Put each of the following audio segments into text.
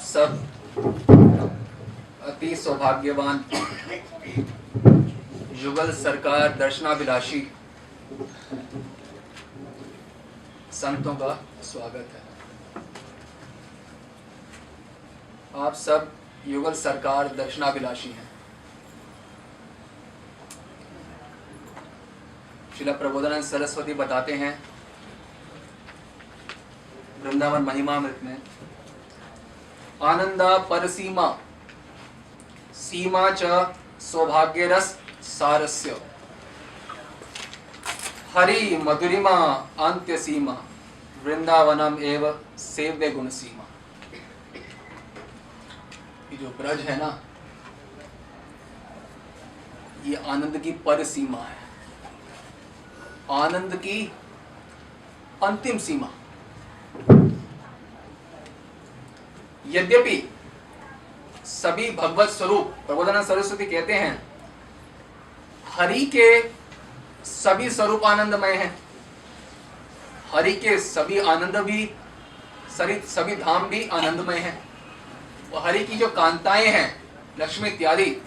सब अति सौभाग्यवान युगल सरकार दर्शनाभिलाषी संतों का स्वागत है। आप सब युगल सरकार दर्शनाभिलाषी हैं। श्रील प्रबोधानंद सरस्वती बताते हैं वृंदावन महिमामृत में, आनंदा परसीमा सीमा च सौभाग्य रस सारस्य हरि मधुरिमा अंत्य सीमा वृंदावनम एव सेव्य गुण सीमा। ये जो ब्रज है ना, ये आनंद की पर सीमा है, आनंद की अंतिम सीमा। यद्यपि सभी भगवत स्वरूप प्रबोधानंद सरस्वती कहते हैं हरि के सभी स्वरूप आनंदमय हैं, हरि के सभी आनंद भी सभी धाम भी आनंदमय हैं, और हरि की जो कांताएं हैं लक्ष्मी इत्यादि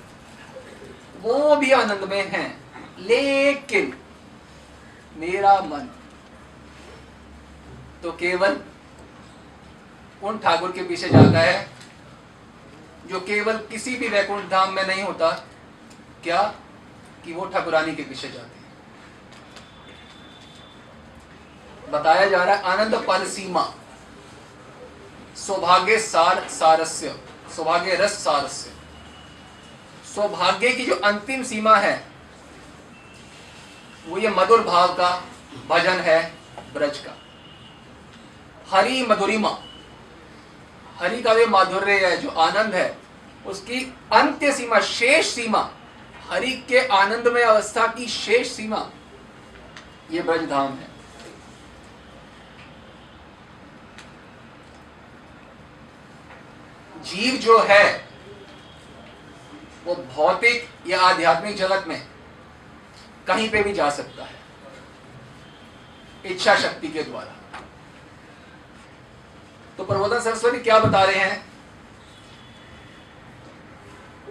वो भी आनंदमय हैं। लेकिन मेरा मन तो केवल उन ठाकुर के पीछे जाता है जो केवल किसी भी वैकुंठ धाम में नहीं होता। क्या कि वो ठाकुरानी के पीछे जाते हैं। बताया जा रहा है आनंद पल सीमा सौभाग्य सार सारस्य, सौभाग्य रस सारस्य। सौभाग्य की जो अंतिम सीमा है वो ये मधुर भाव का भजन है ब्रज का। हरि मधुरिमा, हरि का वे माधुर्य है, जो आनंद है उसकी अंत्य सीमा, शेष सीमा, हरि के आनंदमय अवस्था की शेष सीमा ये ब्रज धाम है। जीव जो है वो भौतिक या आध्यात्मिक जगत में कहीं पे भी जा सकता है इच्छा शक्ति के द्वारा। तो प्रबोधन सरस्वती क्या बता रहे हैं?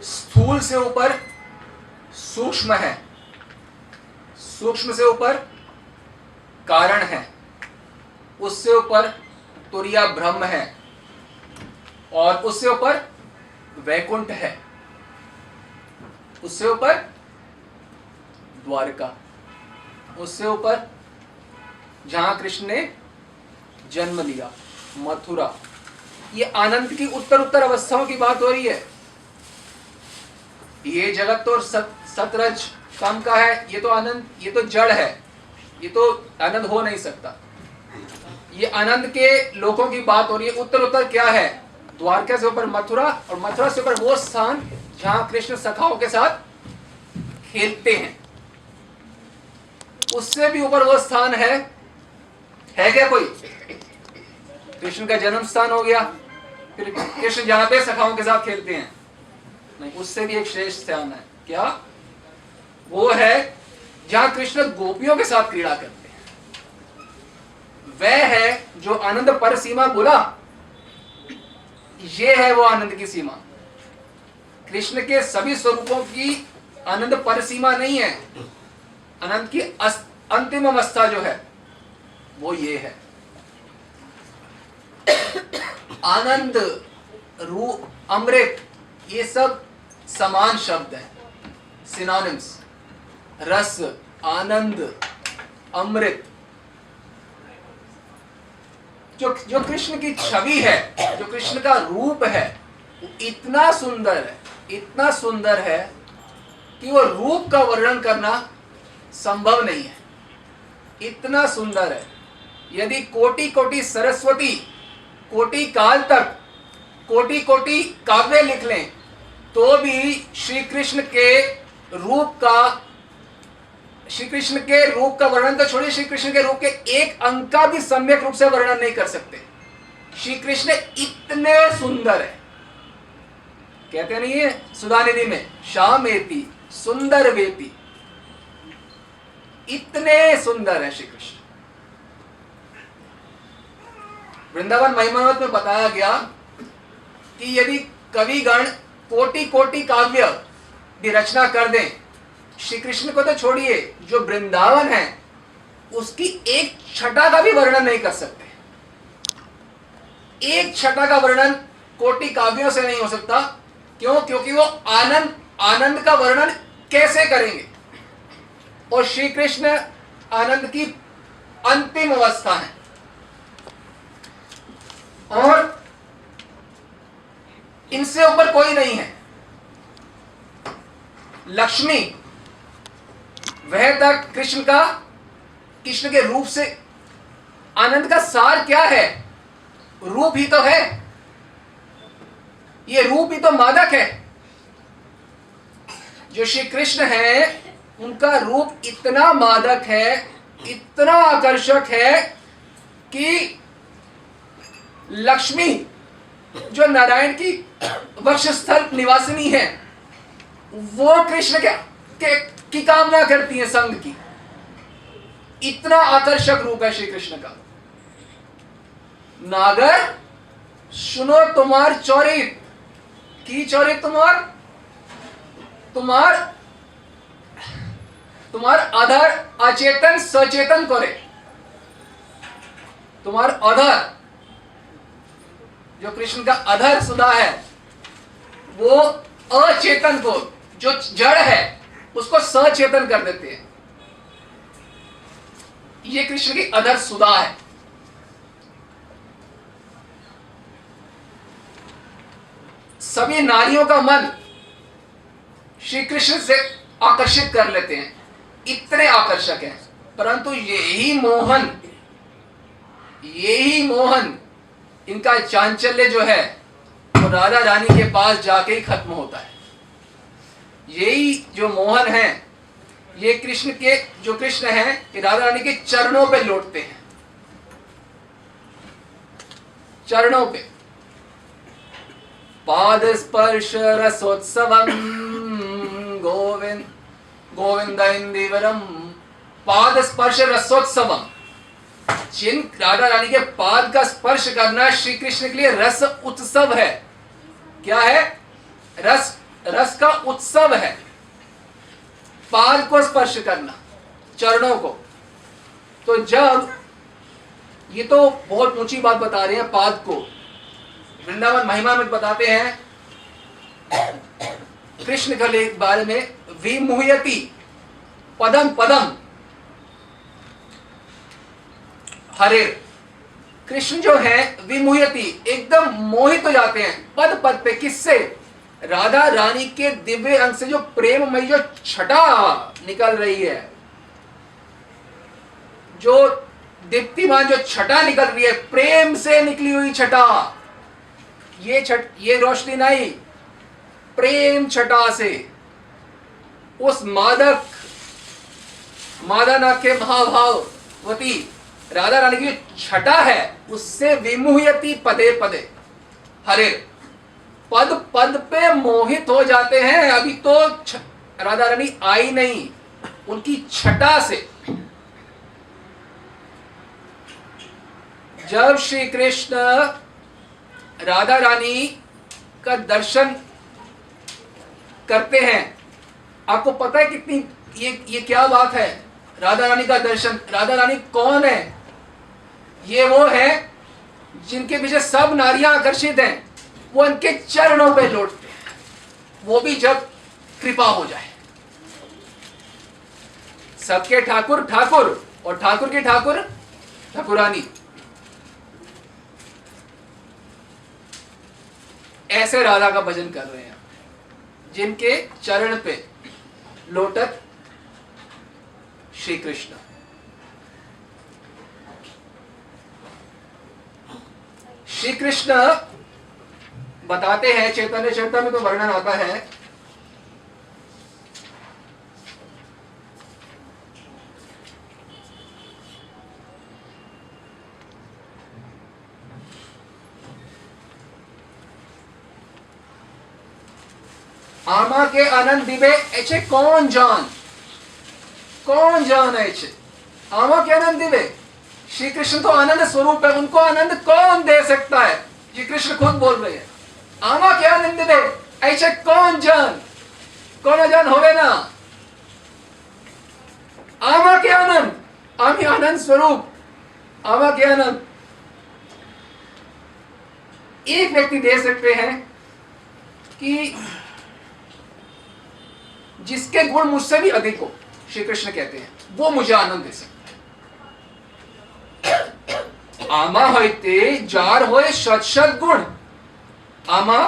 स्थूल से ऊपर सूक्ष्म है, सूक्ष्म से ऊपर कारण है, उससे ऊपर तुरिया ब्रह्म है, और उससे ऊपर वैकुंठ है, उससे ऊपर द्वारका, उससे ऊपर जहां कृष्ण ने जन्म लिया मथुरा। ये आनंद की उत्तर उत्तर अवस्थाओं की बात हो रही है। ये जगत तो सतरज तम का है, ये तो आनंद, ये तो जड़ है, ये तो आनंद हो नहीं सकता। ये आनंद के लोगों की बात हो रही है। उत्तर उत्तर क्या है? द्वारका से ऊपर मथुरा, और मथुरा से ऊपर वो स्थान जहां कृष्ण सखाओं के साथ खेलते हैं। उससे भी ऊपर वो स्थान है क्या कोई? कृष्ण का जन्म स्थान हो गया, फिर कृष्ण जहां पे सखाओं के साथ खेलते हैं, नहीं, उससे भी एक श्रेष्ठ स्थान है। क्या वो है? जहां कृष्ण गोपियों के साथ क्रीड़ा करते हैं। वह है जो आनंद पर सीमा बोला, ये है वो आनंद की सीमा। कृष्ण के सभी स्वरूपों की आनंद पर सीमा नहीं है। आनंद की अंतिम अवस्था जो है वो ये है। आनंद, रूप, अमृत, ये सब समान शब्द हैं, सिनोनिम्स। रस, आनंद, अमृत, जो कृष्ण की छवि है, जो कृष्ण का रूप है, वो इतना सुंदर है, इतना सुंदर है कि वो रूप का वर्णन करना संभव नहीं है। इतना सुंदर है। यदि कोटि कोटि सरस्वती कोटि काल तक कोटि कोटि काव्य लिख लें तो भी श्री कृष्ण के रूप का वर्णन तो छोड़िए, श्री कृष्ण के रूप के एक अंक का भी सम्यक रूप से वर्णन नहीं कर सकते। श्री कृष्ण इतने सुंदर है। कहते नहीं है सुधानिधि में, श्यामेति सुंदर वेति, इतने सुंदर है श्री कृष्ण। वृंदावन महिमामृत में बताया गया कि यदि कविगण कोटि कोटि काव्य भी रचना कर दें, श्री कृष्ण को तो छोड़िए, जो वृंदावन है उसकी एक छटा का भी वर्णन नहीं कर सकते। एक छटा का वर्णन कोटि काव्यों से नहीं हो सकता। क्यों? क्योंकि वो आनंद आनंद का वर्णन कैसे करेंगे? और श्री कृष्ण आनंद की अंतिम अवस्था है। और इनसे ऊपर कोई नहीं है। लक्ष्मी, वह तक कृष्ण के रूप से आनंद का सार क्या है? रूप ही तो है। ये रूप ही तो मादक है। जो श्री कृष्ण है उनका रूप इतना मादक है, इतना आकर्षक है कि लक्ष्मी जो नारायण की वक्षस्थल निवासिनी है, वो कृष्ण की कामना करती है संग की। इतना आकर्षक रूप है श्री कृष्ण का। नागर सुनो तुम्हार चौरित की चौरित तुम्हार आधार अचेतन सचेतन करे। तुम्हार अधर, जो कृष्ण का अधर सुधा है, वो अचेतन को, जो जड़ है, उसको सचेतन कर देते हैं। ये कृष्ण की अधर सुधा है। सभी नारियों का मन श्री कृष्ण से आकर्षित कर लेते हैं, इतने आकर्षक हैं। परंतु यही मोहन इनका चांचल्य जो है वो राधा रानी के पास जाके ही खत्म होता है। यही जो मोहन है, ये जो कृष्ण है, ये राधा रानी के चरणों पे लौटते हैं। चरणों पे पाद स्पर्श रसोत्सवम गोविंद इंदिवरम। पाद स्पर्श रसोत्सवम, जिन राधा रानी के पाद का स्पर्श करना श्री कृष्ण के लिए रस उत्सव है। क्या है? रस का उत्सव है। पाद को स्पर्श करना, चरणों को। तो जब ये तो बहुत ऊंची बात बता रहे हैं, पाद को वृंदावन महिमा में बताते हैं कृष्ण के बारे में, विमुह्यति पदम पदम हरे। कृष्ण जो है विमुह्यति, एकदम मोहित हो जाते हैं पद पद पे। किससे? राधा रानी के दिव्य अंग से जो प्रेममयी जो छटा निकल रही है, जो दीप्तिमान जो छटा निकल रही है, प्रेम से निकली हुई छटा। ये रोशनी नहीं, प्रेम छटा से उस मादनाख्य महाभाववती राधा रानी की छटा है, उससे विमुह्यति पदे पदे हरे। पद पद पे मोहित हो जाते हैं। अभी तो राधा रानी आई नहीं, उनकी छटा से। जब श्री कृष्ण राधा रानी का दर्शन करते हैं, आपको पता है कितनी ये क्या बात है? राधा रानी का दर्शन। राधा रानी कौन है? ये वो है जिनके पीछे सब नारियां आकर्षित हैं। वो उनके चरणों पे लौटते हैं, वो भी जब कृपा हो जाए। सबके ठाकुर ठाकुर और ठाकुर की ठाकुर ठाकुरानी। ऐसे राधा का भजन कर रहे हैं, जिनके चरण पे लोटत श्री कृष्ण। श्री कृष्ण बताते हैं, चैतन्य चरित्र में तो वर्णन आता है, आमा के आनंद दिवे ऐसे कौन जान ऐसे। आमा के आनंद दिवे, श्री कृष्ण तो आनंद स्वरूप है, उनको आनंद कौन दे सकता है? श्री कृष्ण खुद बोल रहे हैं, आमा के आनंद दे, ऐसे कौन जान होवे ना। आमा के आनंद, आमी आनंद स्वरूप, आमा के आनंद एक व्यक्ति दे सकते हैं कि जिसके गुण मुझसे भी अधिक हो, श्री कृष्ण कहते हैं, वो मुझे आनंद दे सकता है। आमा होते जार होए शत गुण, आमा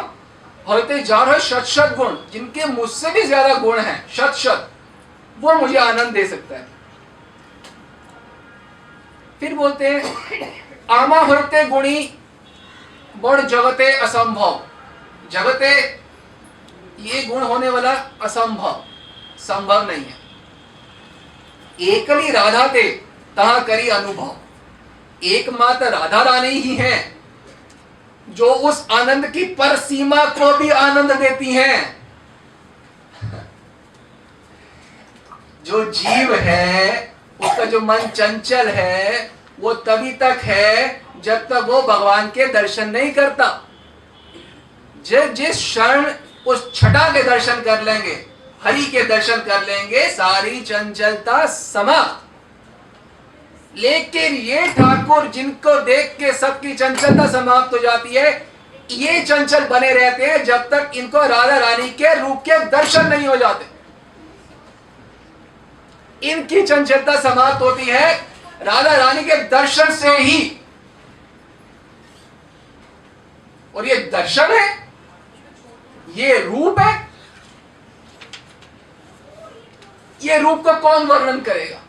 होते जार होए शत गुण, जिनके मुझसे भी ज्यादा गुण हैं, शत, वो मुझे आनंद दे सकता है। फिर बोलते हैं आमा होते गुणी बड़ जगते असंभव, जगते ये गुण होने वाला असंभव, संभव नहीं है। एकली राधा ते तहा करी अनुभव, एकमात्र राधा रानी ही है जो उस आनंद की पर सीमा को भी आनंद देती हैं। जो जीव है उसका जो मन चंचल है वो तभी तक है जब तक वो भगवान के दर्शन नहीं करता। जिस क्षण उस छटा के दर्शन कर लेंगे, हरि के दर्शन कर लेंगे, सारी चंचलता समाप्त। लेकिन ये ठाकुर जिनको देख के सबकी चंचलता समाप्त हो जाती है, ये चंचल बने रहते हैं जब तक इनको राधा रानी के रूप के दर्शन नहीं हो जाते। इनकी चंचलता समाप्त होती है राधा रानी के दर्शन से ही। और ये दर्शन है, ये रूप है, ये रूप को कौन वर्णन करेगा?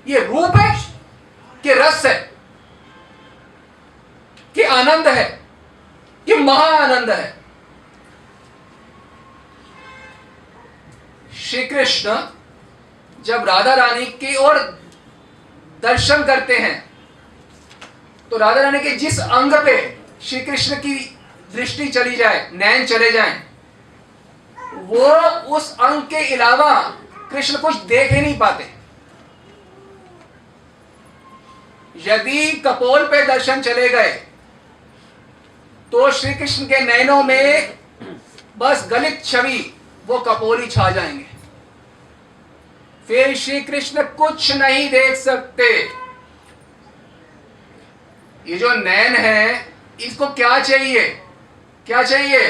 ये रूप है कि रस है कि आनंद है कि महाआनंद है? श्री कृष्ण जब राधा रानी की ओर दर्शन करते हैं तो राधा रानी के जिस अंग पे श्री कृष्ण की दृष्टि चली जाए, नैन चले जाएं, वो उस अंग के अलावा कृष्ण कुछ देख ही नहीं पाते। यदि कपोल पे दर्शन चले गए तो श्री कृष्ण के नैनों में बस गलित छवि, वो कपोल ही छा जाएंगे। फिर श्री कृष्ण कुछ नहीं देख सकते। ये जो नैन है, इसको क्या चाहिए? क्या चाहिए?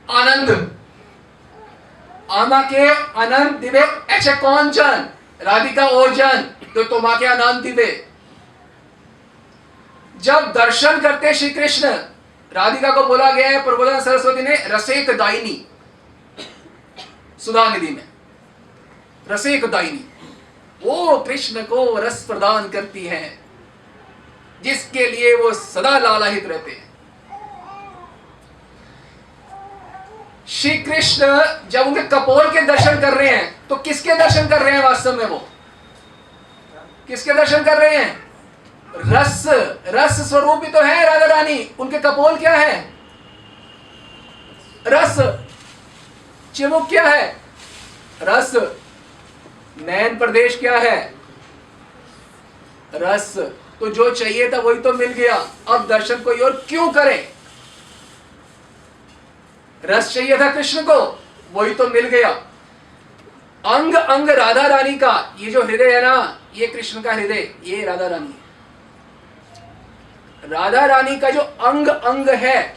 आनंद। आमा के आनंद दिवे ऐसे कौन जन, राधिका और जन तो तुमा के आनंद दिवे। जब दर्शन करते श्री कृष्ण, राधिका को बोला गया है प्रबोधन सरस्वती ने रसेक दायिनी, सुधा निधि में रसेक दायिनी, वो कृष्ण को रस प्रदान करती है जिसके लिए वो सदा लालायित रहते हैं। श्री कृष्ण जब उनके कपोल के दर्शन कर रहे हैं तो किसके दर्शन कर रहे हैं? वास्तव में वो किसके दर्शन कर रहे हैं? रस स्वरूप ही तो है राधा रानी। उनके कपोल क्या है? रस। चिमुक क्या है? रस। नैन प्रदेश क्या है? रस। तो जो चाहिए था वही तो मिल गया, अब दर्शन कोई और क्यों करें? रस चाहिए था कृष्ण को, वही तो मिल गया। अंग अंग राधा रानी का, ये जो हृदय है ना, ये कृष्ण का हृदय, ये राधा रानी। राधा रानी का जो अंग अंग है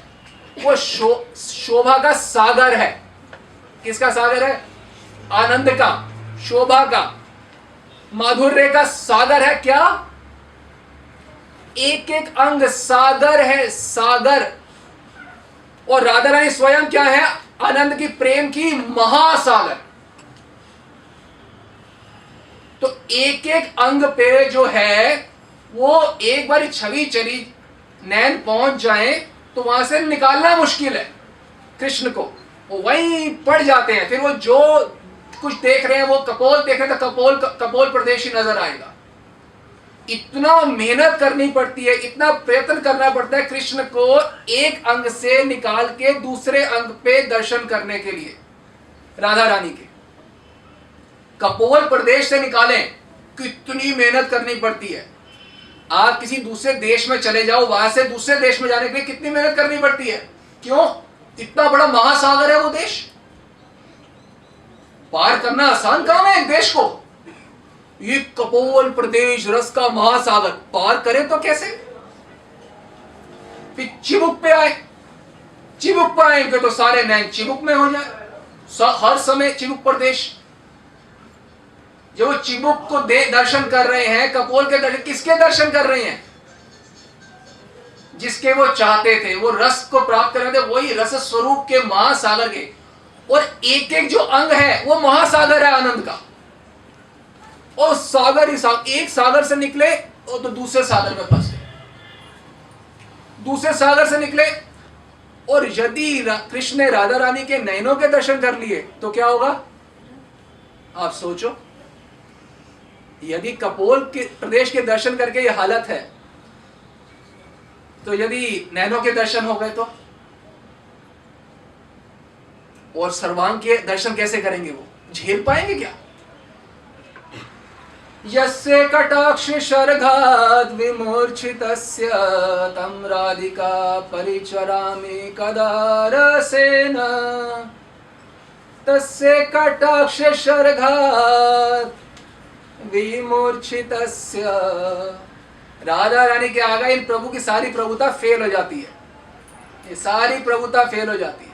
वो शोभा का सागर है। किसका सागर है? आनंद का, शोभा का, माधुर्य का सागर है। क्या? एक एक अंग सागर है, सागर। और राधा रानी स्वयं क्या है? आनंद की, प्रेम की महासागर। तो एक एक अंग पे जो है वो एक बार छवि चली, नैन पहुंच जाए तो वहां से निकालना मुश्किल है कृष्ण को, वो वहीं पड़ जाते हैं। फिर वो जो कुछ देख रहे हैं वो कपोल देख रहे हैं तो कपोल प्रदेश ही नजर आएगा। इतना मेहनत करनी पड़ती है, इतना प्रयत्न करना पड़ता है कृष्ण को एक अंग से निकाल के दूसरे अंग पे दर्शन करने के लिए। राधा रानी के कपोल प्रदेश से निकालें, कितनी मेहनत करनी पड़ती है। आप किसी दूसरे देश में चले जाओ, वहां से दूसरे देश में जाने के लिए कितनी मेहनत करनी पड़ती है। क्यों? इतना बड़ा महासागर है वो देश, पार करना आसान काम है एक देश को। ये कपोल प्रदेश, रस का महासागर पार करें तो कैसे? फिर चिबुक पे आए, चिबुक पे आएंगे तो सारे नैन चिबुक में हो जाए, हर समय चिबुक प्रदेश। जो चिबुक को दर्शन कर रहे हैं, कपोल के दर्शन, किसके दर्शन कर रहे हैं? जिसके वो चाहते थे, वो रस को प्राप्त कर रहे थे, वही रस स्वरूप के महासागर के। और एक एक जो अंग है वो महासागर है आनंद का। और सागर ही सागर, एक सागर से निकले और तो दूसरे सागर में फंसे, दूसरे सागर से निकले। और यदि कृष्ण ने राधा रानी के नयनों के दर्शन कर लिए तो क्या होगा? आप सोचो, यदि कपोल के प्रदेश के दर्शन करके ये हालत है, तो यदि नैनों के दर्शन हो गए तो? और सर्वांग के दर्शन कैसे करेंगे? वो झेल पाएंगे क्या? यस्य कटाक्ष शर्घात् विमूर्छितस्य तं राधिका परिचरामि कदा रसेन। तस्य कटाक्ष शर्घात् विमूर्छितस्य, राधा रानी के आगे इन प्रभु की सारी प्रभुता फेल हो जाती है, ये सारी प्रभुता फेल हो जाती है।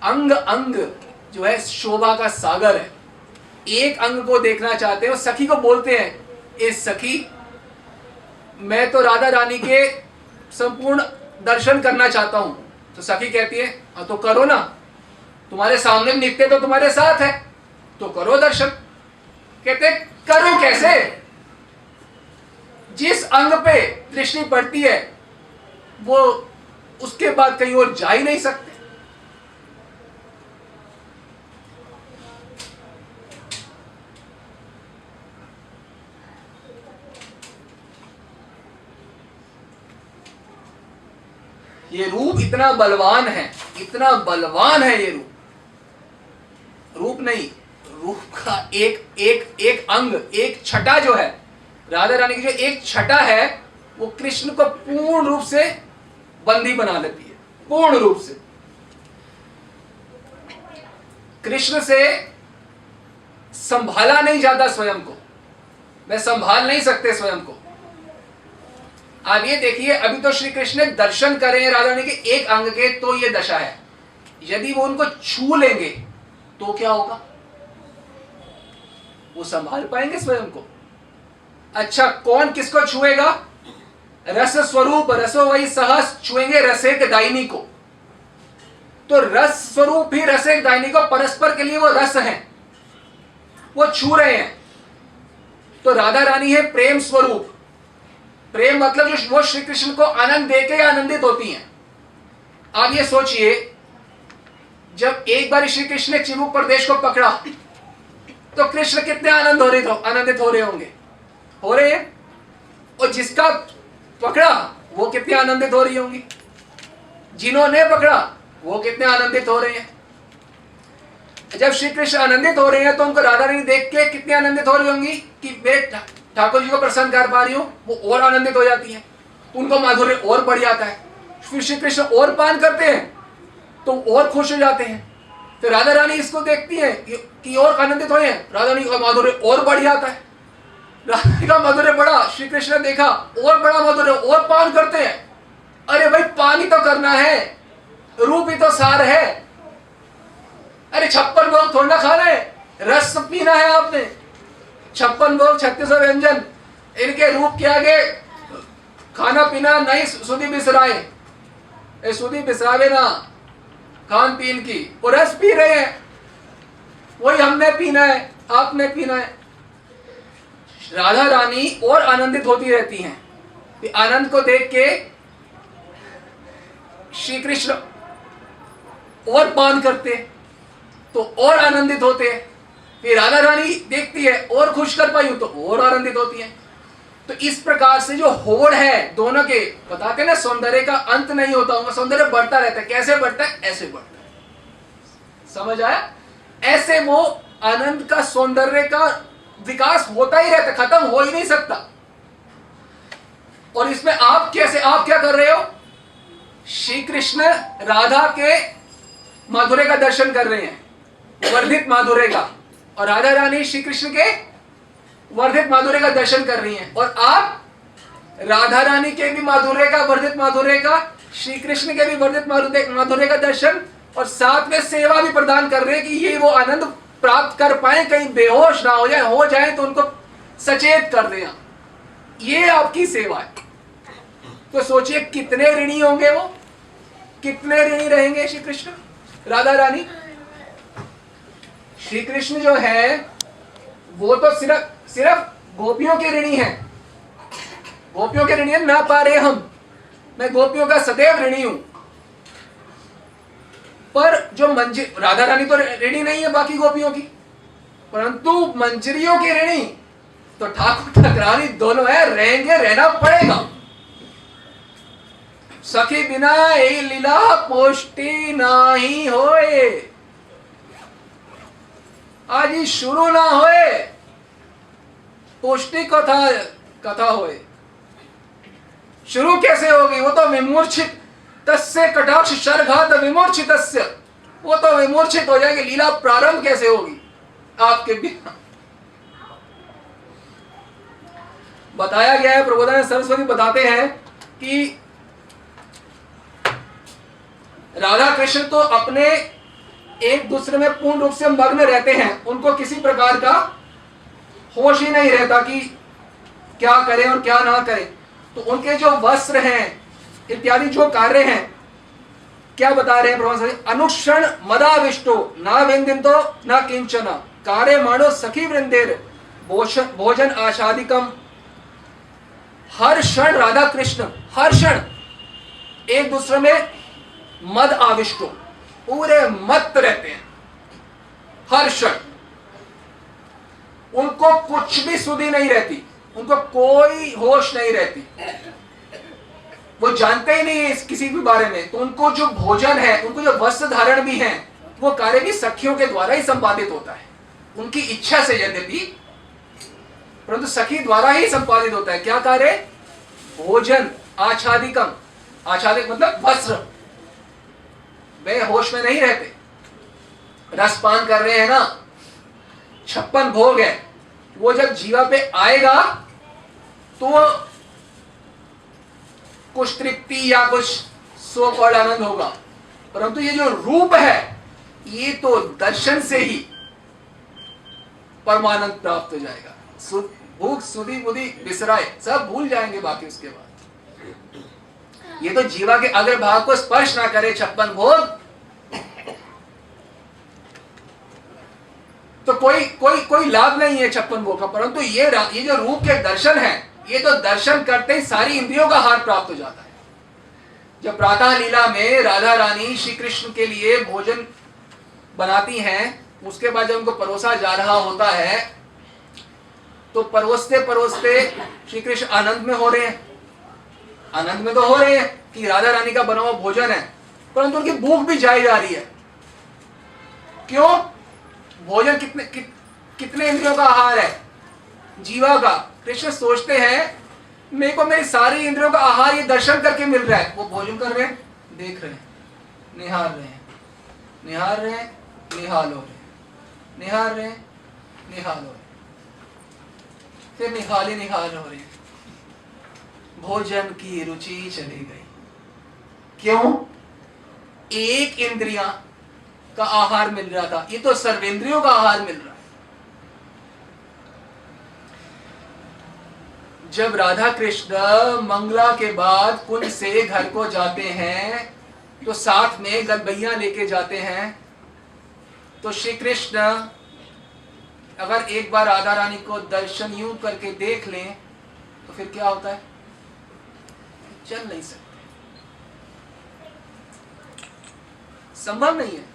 अंग अंग जो है शोभा का सागर है। एक अंग को देखना चाहते हो, सखी को बोलते हैं, ए सखी मैं तो राधा रानी के संपूर्ण दर्शन करना चाहता हूं। तो सखी कहती है हाँ तो करो ना, तुम्हारे सामने नित्य तो तुम्हारे साथ है, तो करो दर्शन। कहते करो कैसे? जिस अंग पे दृष्टि पड़ती है वो उसके बाद कहीं और जा ही नहीं सकते। ये रूप इतना बलवान है, इतना बलवान है ये रूप। रूप नहीं, रूप का एक एक एक अंग, एक छटा जो है राधा रानी की, जो एक छटा है वो कृष्ण को पूर्ण रूप से बंदी बना लेती है, पूर्ण रूप से। कृष्ण से संभाला नहीं जाता स्वयं को, मैं संभाल नहीं सकते स्वयं को। आप ये देखिए, अभी तो श्री कृष्ण ने दर्शन करे राधा रानी के एक अंग के, तो ये दशा है। यदि वो उनको छू लेंगे तो क्या होगा? वो संभाल पाएंगे स्वयं को? अच्छा, कौन किसको छुएगा? रस स्वरूप रसो वही सहस छुएंगे रसेक दायिनी को। तो रस स्वरूप ही रसेक दायिनी को, परस्पर के लिए वो रस है, वो छू रहे हैं। तो राधा रानी है प्रेम स्वरूप। प्रेम मतलब जो वो श्री कृष्ण को आनंद देके आनंदित होती हैं। आप ये सोचिए, जब एक बार श्री कृष्ण ने चिबुक प्रदेश को पकड़ा तो कृष्ण कितने आनंदित हो रहे होंगे, हो रहे हैं। और जिसका पकड़ा वो कितने आनंदित हो रही होंगी, जिन्होंने पकड़ा वो कितने आनंदित हो रहे हैं। जब श्री कृष्ण आनंदित हो रहे हैं तो उनको राधा रानी देख के कितने आनंदित हो रही होंगी कि मैं ठाकुर जी को प्रसन्न कर पा रही हूं, वो और आनंदित हो जाती है, उनको माधुर्य और बढ़ जाता है। फिर श्री कृष्ण और पान करते हैं तो और खुश हो जाते हैं। तो राधा रानी इसको देखती है कि और आनंदित हो, राधा रानी का माधुर्य और बढ़ जाता है। राधा का माधुर्य बढ़ा, श्री कृष्ण ने देखा और बड़ा माधुर्य, और पान करते हैं। अरे भाई पानी तो करना है, रूप ही तो सार है। अरे 56 भोग थोड़ा ना खा रहे, रस पीना है आपने। 56 भोग 3600 व्यंजन, इनके रूप के आगे खाना पीना नहीं सुधी बिसराए, सुधी बिसरावे ना खान पीन की। वो रस पी रहे हैं, वही हमने पीना है, आपने पीना है। राधा रानी और आनंदित होती रहती हैं। आनंद को देख के श्री कृष्ण और पान करते तो और आनंदित होते हैं। फिर राधा रानी देखती है और खुश कर पाई तो और आनंदित होती है। तो इस प्रकार से जो होड़ है दोनों के, बताते ना सौंदर्य का अंत नहीं होता होगा, सौंदर्य बढ़ता रहता है। कैसे बढ़ता है? ऐसे बढ़ता है। समझ आया? ऐसे वो आनंद का सौंदर्य का विकास होता ही रहता, खत्म हो ही नहीं सकता। और इसमें आप क्या कर रहे हो? श्री कृष्ण राधा के माधुर्य का दर्शन कर रहे हैं, वर्धित माधुर्य का, और राधा रानी श्री कृष्ण के वर्धित माधुर्य का दर्शन कर रही हैं। और आप राधा रानी के भी माधुर्य का, वर्धित माधुर्य का, श्री कृष्ण के भी वर्धित माधुर्य का दर्शन, और साथ में सेवा भी प्रदान कर रहे हैं कि ये वो आनंद प्राप्त कर पाए, कहीं बेहोश ना हो जाए तो उनको सचेत कर दें। ये आपकी सेवा है। तो सोचिए कितने ऋणी होंगे वो, कितने ऋणी रहेंगे श्री कृष्ण राधा रानी। श्री कृष्ण जो है वो तो सिर्फ गोपियों के ऋणी हैं, गोपियों के ऋणी है, ना पा रहे हम। मैं गोपियों का सदैव ऋणी हूं, पर जो राधा रानी तो ऋणी नहीं है बाकी गोपियों की, परंतु मंजरियों की ऋणी तो ठाकुर ठाकुरानी दोनों है, रहेंगे, रहना पड़ेगा। सखी बिना यही लीला पोष्टि नाही होए, आज ही शुरू ना होए पोष्टि कथा होए। शुरू कैसे होगी? वो तो विमूर्छित तस्य कटाक्ष शरघात विमूर्छितस्य, वो तो विमूर्छित हो जाएगी। लीला प्रारंभ कैसे होगी आपके बिना? बताया गया है, प्रबोधानंद सरस्वती बताते हैं कि राधा कृष्ण तो अपने एक दूसरे में पूर्ण रूप से मग्न रहते हैं, उनको किसी प्रकार का होश ही नहीं रहता कि क्या करें और क्या ना करें। तो उनके जो वस्त्र हैं इत्यादि जो कार्य हैं, क्या बता रहे हैं प्रभु? अनुक्षण मदाविष्टो ना विंदितो ना किंचन कार्य मानो सखी वृंदेर भोजन आशादिकम। हर क्षण राधा कृष्ण हर क्षण एक दूसरे में मद आविष्टो, पूरे मत रहते हैं हर क्षण। उनको कुछ भी सुधि नहीं रहती, उनको कोई होश नहीं रहती, वो जानते ही नहीं है किसी भी बारे में। तो उनको जो भोजन है, उनको जो वस्त्र धारण भी है, वो कार्य भी सखियों के द्वारा ही संपादित होता है, उनकी इच्छा से यद्यपि, परंतु सखी द्वारा ही संपादित होता है। क्या कार्य? भोजन आच्छादिकम, आच्छादिक मतलब वस्त्र। वे होश में नहीं रहते, रसपान कर रहे हैं ना, 56 भोग है, वो जब जीवा पे आएगा तो कुछ तृप्ति या कुछ सुख और आनंद होगा, परंतु ये जो रूप है ये तो दर्शन से ही परमानंद प्राप्त हो जाएगा। भूख सुधि बुद्धि बिसराए, सब भूल जाएंगे बाकी उसके बाद। ये तो जीवा के अग्रभाग को स्पर्श ना करे 56 भोग, तो कोई लाभ नहीं है 56 भोग का। परंतु ये जो रूप के दर्शन है, ये तो दर्शन करते ही सारी इंद्रियों का हार प्राप्त हो जाता है। जब प्रातः लीला में राधा रानी श्री कृष्ण के लिए भोजन बनाती हैं, उसके बाद जब उनको परोसा जा रहा होता है, तो परोसते परोसते श्री कृष्ण आनंद में हो रहे हैं, आनंद में तो हो रहे हैं कि राधा रानी का बना हुआ भोजन है, परंतु उनकी भूख भी जाई जा रही है। क्यों? भोजन कितने इंद्रियों का आहार है? जीवा का। कृष्ण सोचते हैं मेरे को मेरी सारी इंद्रियों का आहार ये दर्शन करके मिल रहा है। वो भोजन कर रहे हैं, देख रहे हैं, निहार रहे हैं, निहार रहे हैं, निहाल हो रहे हैं, निहार रहे हैं, निहाल हो रहे हैं, फिर निहाल हो रहे हैं। भोजन की रुचि चली गई। क्यों? एक इंद्रिया का आहार मिल रहा था, ये तो सर्वेंद्रियों का आहार मिल रहा है। जब राधा कृष्ण मंगला के बाद कुंज से घर को जाते हैं, तो साथ में गलबैया लेके जाते हैं। तो श्री कृष्ण अगर एक बार राधा रानी को दर्शन यूं करके देख लें, तो फिर क्या होता है? चल नहीं सकते, संभव नहीं है।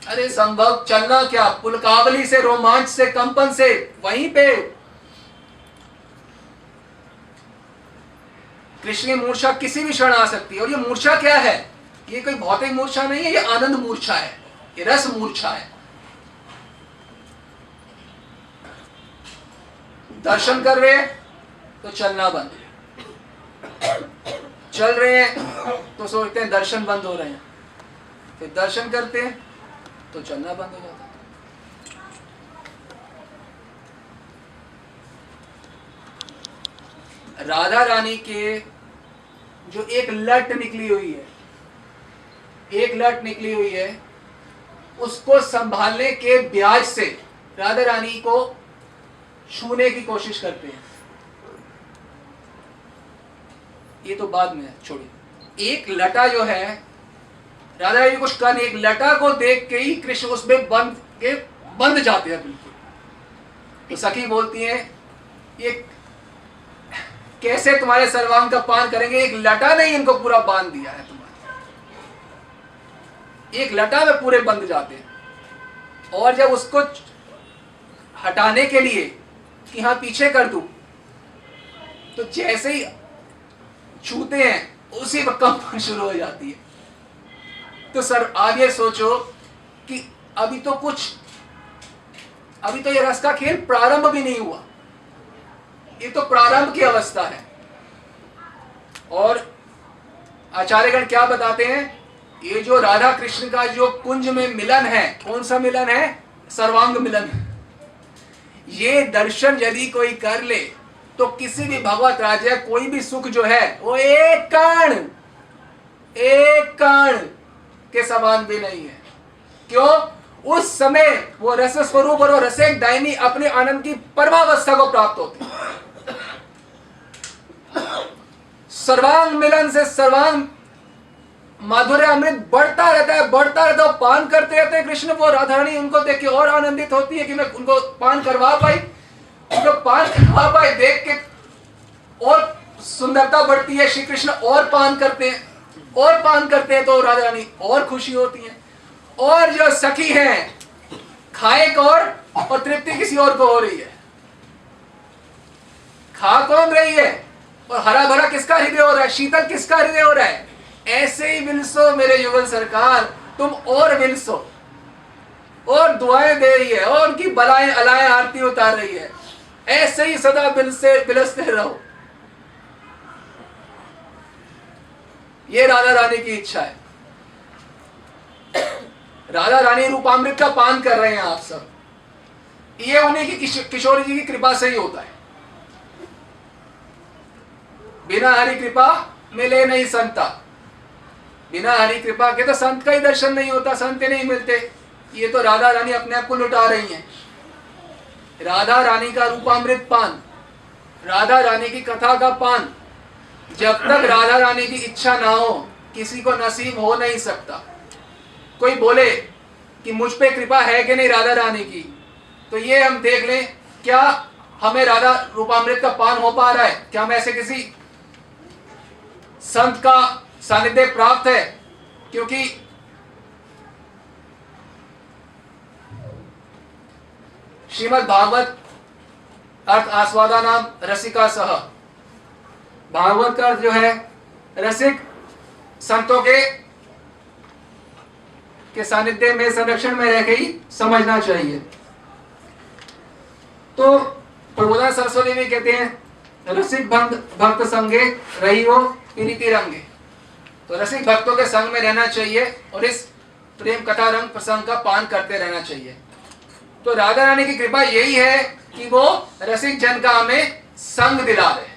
अरे संभव चलना क्या, पुलकावली से, रोमांच से, कंपन से, वहीं पे कृष्ण की मूर्छा किसी भी क्षण आ सकती है। और ये मूर्छा क्या है? ये कोई भौतिक मूर्छा नहीं है, ये आनंद मूर्छा है, ये रस मूर्छा है। दर्शन कर रहे हैं तो चलना बंद, चल रहे हैं तो सोचते हैं दर्शन बंद हो रहे हैं, फिर दर्शन करते हैं तो चलना बंद हो जाता है। राधा रानी के जो एक लट निकली हुई है, एक लट निकली हुई है, उसको संभालने के ब्याज से राधा रानी को छूने की कोशिश करते हैं। ये तो बाद में छोड़िए। एक लटा जो है, राधा रानी कुछ कर, एक लटा को देख के ही कृष्ण उसमें बंद जाते हैं बिल्कुल। तो सखी बोलती हैं ये कैसे तुम्हारे सर्वांग का पान करेंगे, एक लटा ने इनको पूरा बांध दिया है तुम्हारे, एक लटा में पूरे बंद जाते हैं। और जब उसको हटाने के लिए कि हाँ पीछे कर दूं, तो जैसे ही छूते हैं उसी वक्त कंपन शुरू हो जाती है। तो सर आप ये सोचो कि अभी तो ये रस का खेल प्रारंभ भी नहीं हुआ, ये तो प्रारंभ की अवस्था है। और आचार्यगण क्या बताते हैं, ये जो राधा कृष्ण का जो कुंज में मिलन है, कौन सा मिलन है, सर्वांग मिलन। ये दर्शन यदि कोई कर ले तो किसी भी भगवत राज्य कोई भी सुख जो है वो एक कण के समान भी नहीं है। क्यों? उस समय वो रस स्वरूप और रसिक दायनी अपने आनंद की परमावस्था को प्राप्त होती है। सर्वांग मिलन से सर्वांग माधुर्य अमृत बढ़ता रहता है, बढ़ता रहता है। पान करते रहते हैं कृष्ण, वो राधा रानी उनको देख के और आनंदित होती है कि मैं उनको पान करवा पाई, उनको पान करवा पाई देख के और सुंदरता बढ़ती है। श्री कृष्ण और पान करते हैं, और पान करते हैं तो राधा रानी और खुशी होती है। और जो सखी हैं, खाए और तृप्ति किसी और को हो रही है। खा कौन रही है और हरा भरा किसका हृदय हो रहा है, शीतल किसका हृदय हो रहा है। ऐसे ही विलसो मेरे युगल सरकार, तुम और विलसो, और दुआएं दे रही है और उनकी बलाएं अलाएं आरती उतार रही है। ऐसे ही सदा बिलसते रहो। ये राधा रानी की इच्छा है। राधा रानी रूपामृत का पान कर रहे हैं आप सब, ये उन्हीं की किशोरी जी की कृपा से ही होता है। बिना हरि कृपा मिले नहीं संता, बिना हरि कृपा के तो संत का ही दर्शन नहीं होता, संत नहीं मिलते। ये तो राधा रानी अपने आप को लुटा रही हैं। राधा रानी का रूपामृत पान, राधा रानी की कथा का पान, जब तक राधा रानी की इच्छा ना हो किसी को नसीब हो नहीं सकता। कोई बोले कि मुझ पे कृपा है कि नहीं राधा रानी की, तो ये हम देख लें क्या हमें राधा रूपामृत का पान हो पा रहा है, क्या हमें ऐसे किसी संत का सानिध्य प्राप्त है। क्योंकि श्रीमद् भागवत अर्थ आस्वादा नाम रसिका सह, भागवत का अर्थ जो है रसिक संतों के सानिध्य में संरक्षण में रह के ही समझना चाहिए। तो प्रबोधन सरस्वती भी कहते हैं रसिक भक्त संगे रही हो रीति रंगे। तो रसिक भक्तों के संग में रहना चाहिए और इस प्रेम कथा रंग प्रसंग का पान करते रहना चाहिए। तो राधा रानी की कृपा यही है कि वो रसिक जन का हमें संग दिला दे।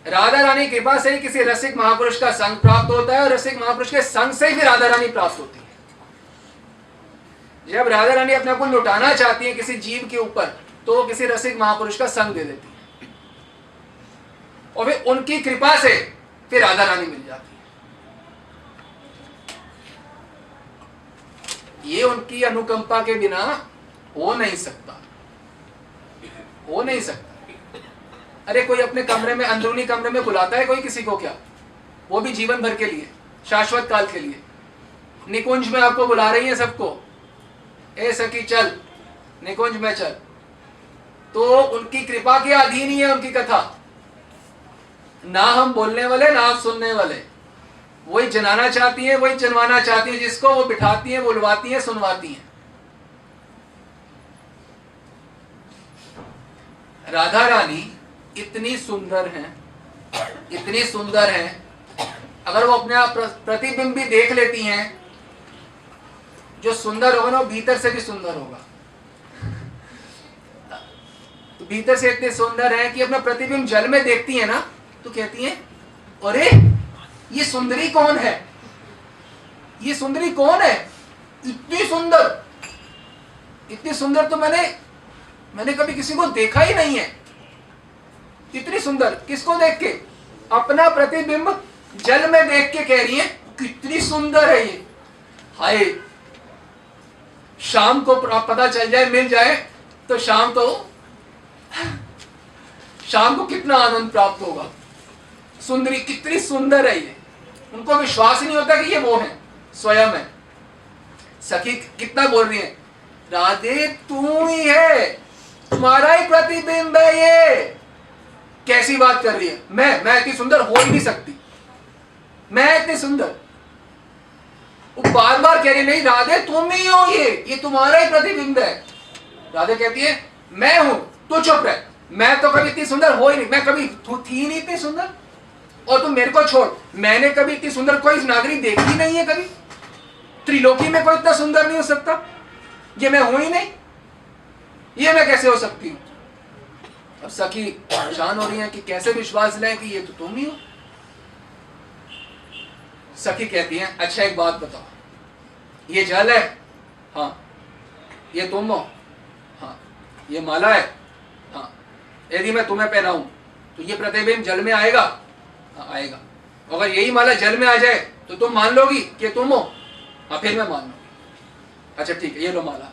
राधा रानी की कृपा से ही किसी रसिक महापुरुष का संग प्राप्त होता है और रसिक महापुरुष के संग से ही राधा रानी प्राप्त होती है। जब राधा रानी अपने आप को लुटाना चाहती है किसी जीव के ऊपर, तो वो किसी रसिक महापुरुष का संग दे देती है और फिर उनकी कृपा से फिर राधा रानी मिल जाती है। ये उनकी अनुकंपा के बिना हो नहीं सकता, हो नहीं सकता। अरे कोई अपने कमरे में, अंदरूनी कमरे में बुलाता है कोई किसी को क्या, वो भी जीवन भर के लिए, शाश्वत काल के लिए। निकुंज में आपको बुला रही है सबको, ए सखी चल निकुंज में चल, तो उनकी कृपा के अधीन ही है उनकी कथा। ना हम बोलने वाले ना आप सुनने वाले, वही जनाना चाहती हैं, वही जनवाना चाहती हैं, जिसको वो बिठाती हैं, बुलवाती हैं, सुनवाती हैं। राधा रानी इतनी सुंदर हैं, इतनी सुंदर हैं, अगर वो अपने आप प्रतिबिंब भी देख लेती हैं, जो सुंदर होगा ना वो भीतर से भी सुंदर होगा। तो भीतर से इतने सुंदर है कि अपना प्रतिबिंब जल में देखती है ना, तो कहती हैं अरे ये सुंदरी कौन है, ये सुंदरी कौन है, इतनी सुंदर, इतनी सुंदर तो मैंने कभी किसी को देखा ही नहीं है। इतनी सुंदर किसको देख के? अपना प्रतिबिंब जल में देख के कह रही है कितनी सुंदर है ये। हाय, शाम को पता चल जाए, मिल जाए तो शाम को कितना आनंद प्राप्त होगा। सुंदरी कितनी सुंदर है ये, उनको विश्वास ही नहीं होता कि ये वो है, स्वयं है। सखी कितना बोल रही है, राधे तू ही है, तुम्हारा ही प्रतिबिंब है ये। कैसी बात कर रही है, मैं इतनी सुंदर हो ही नहीं सकती, मैं इतनी सुंदर। वो बार बार कह रही नहीं राधे तुम ही हो, ये तुम्हारा ही प्रतिबिंब है। राधे कहती है मैं हूं, तू चुप रह, मैं तो कभी इतनी सुंदर हो ही नहीं, मैं कभी थी नहीं इतनी सुंदर। और तुम मेरे को छोड़, मैंने कभी इतनी सुंदर कोई नागरी देखी नहीं है, कभी त्रिलोकी में कोई इतना सुंदर नहीं हो सकता। ये मैं हूं ही नहीं, ये मैं कैसे हो सकती हूं। अब सखी परेशान हो रही है कि कैसे विश्वास लें कि ये तो तुम ही हो। सखी कहती है अच्छा एक बात बताओ, ये जल है, हाँ, ये तुम हो, हाँ, ये माला है, हाँ, यदि मैं तुम्हें पहनाऊं तो ये प्रतिबिंब जल में आएगा, हाँ आएगा। अगर यही माला जल में आ जाए तो तुम मान लोगी कि तुम हो, हाँ फिर मैं मान लूंगी। अच्छा ठीक है, ये लो माला।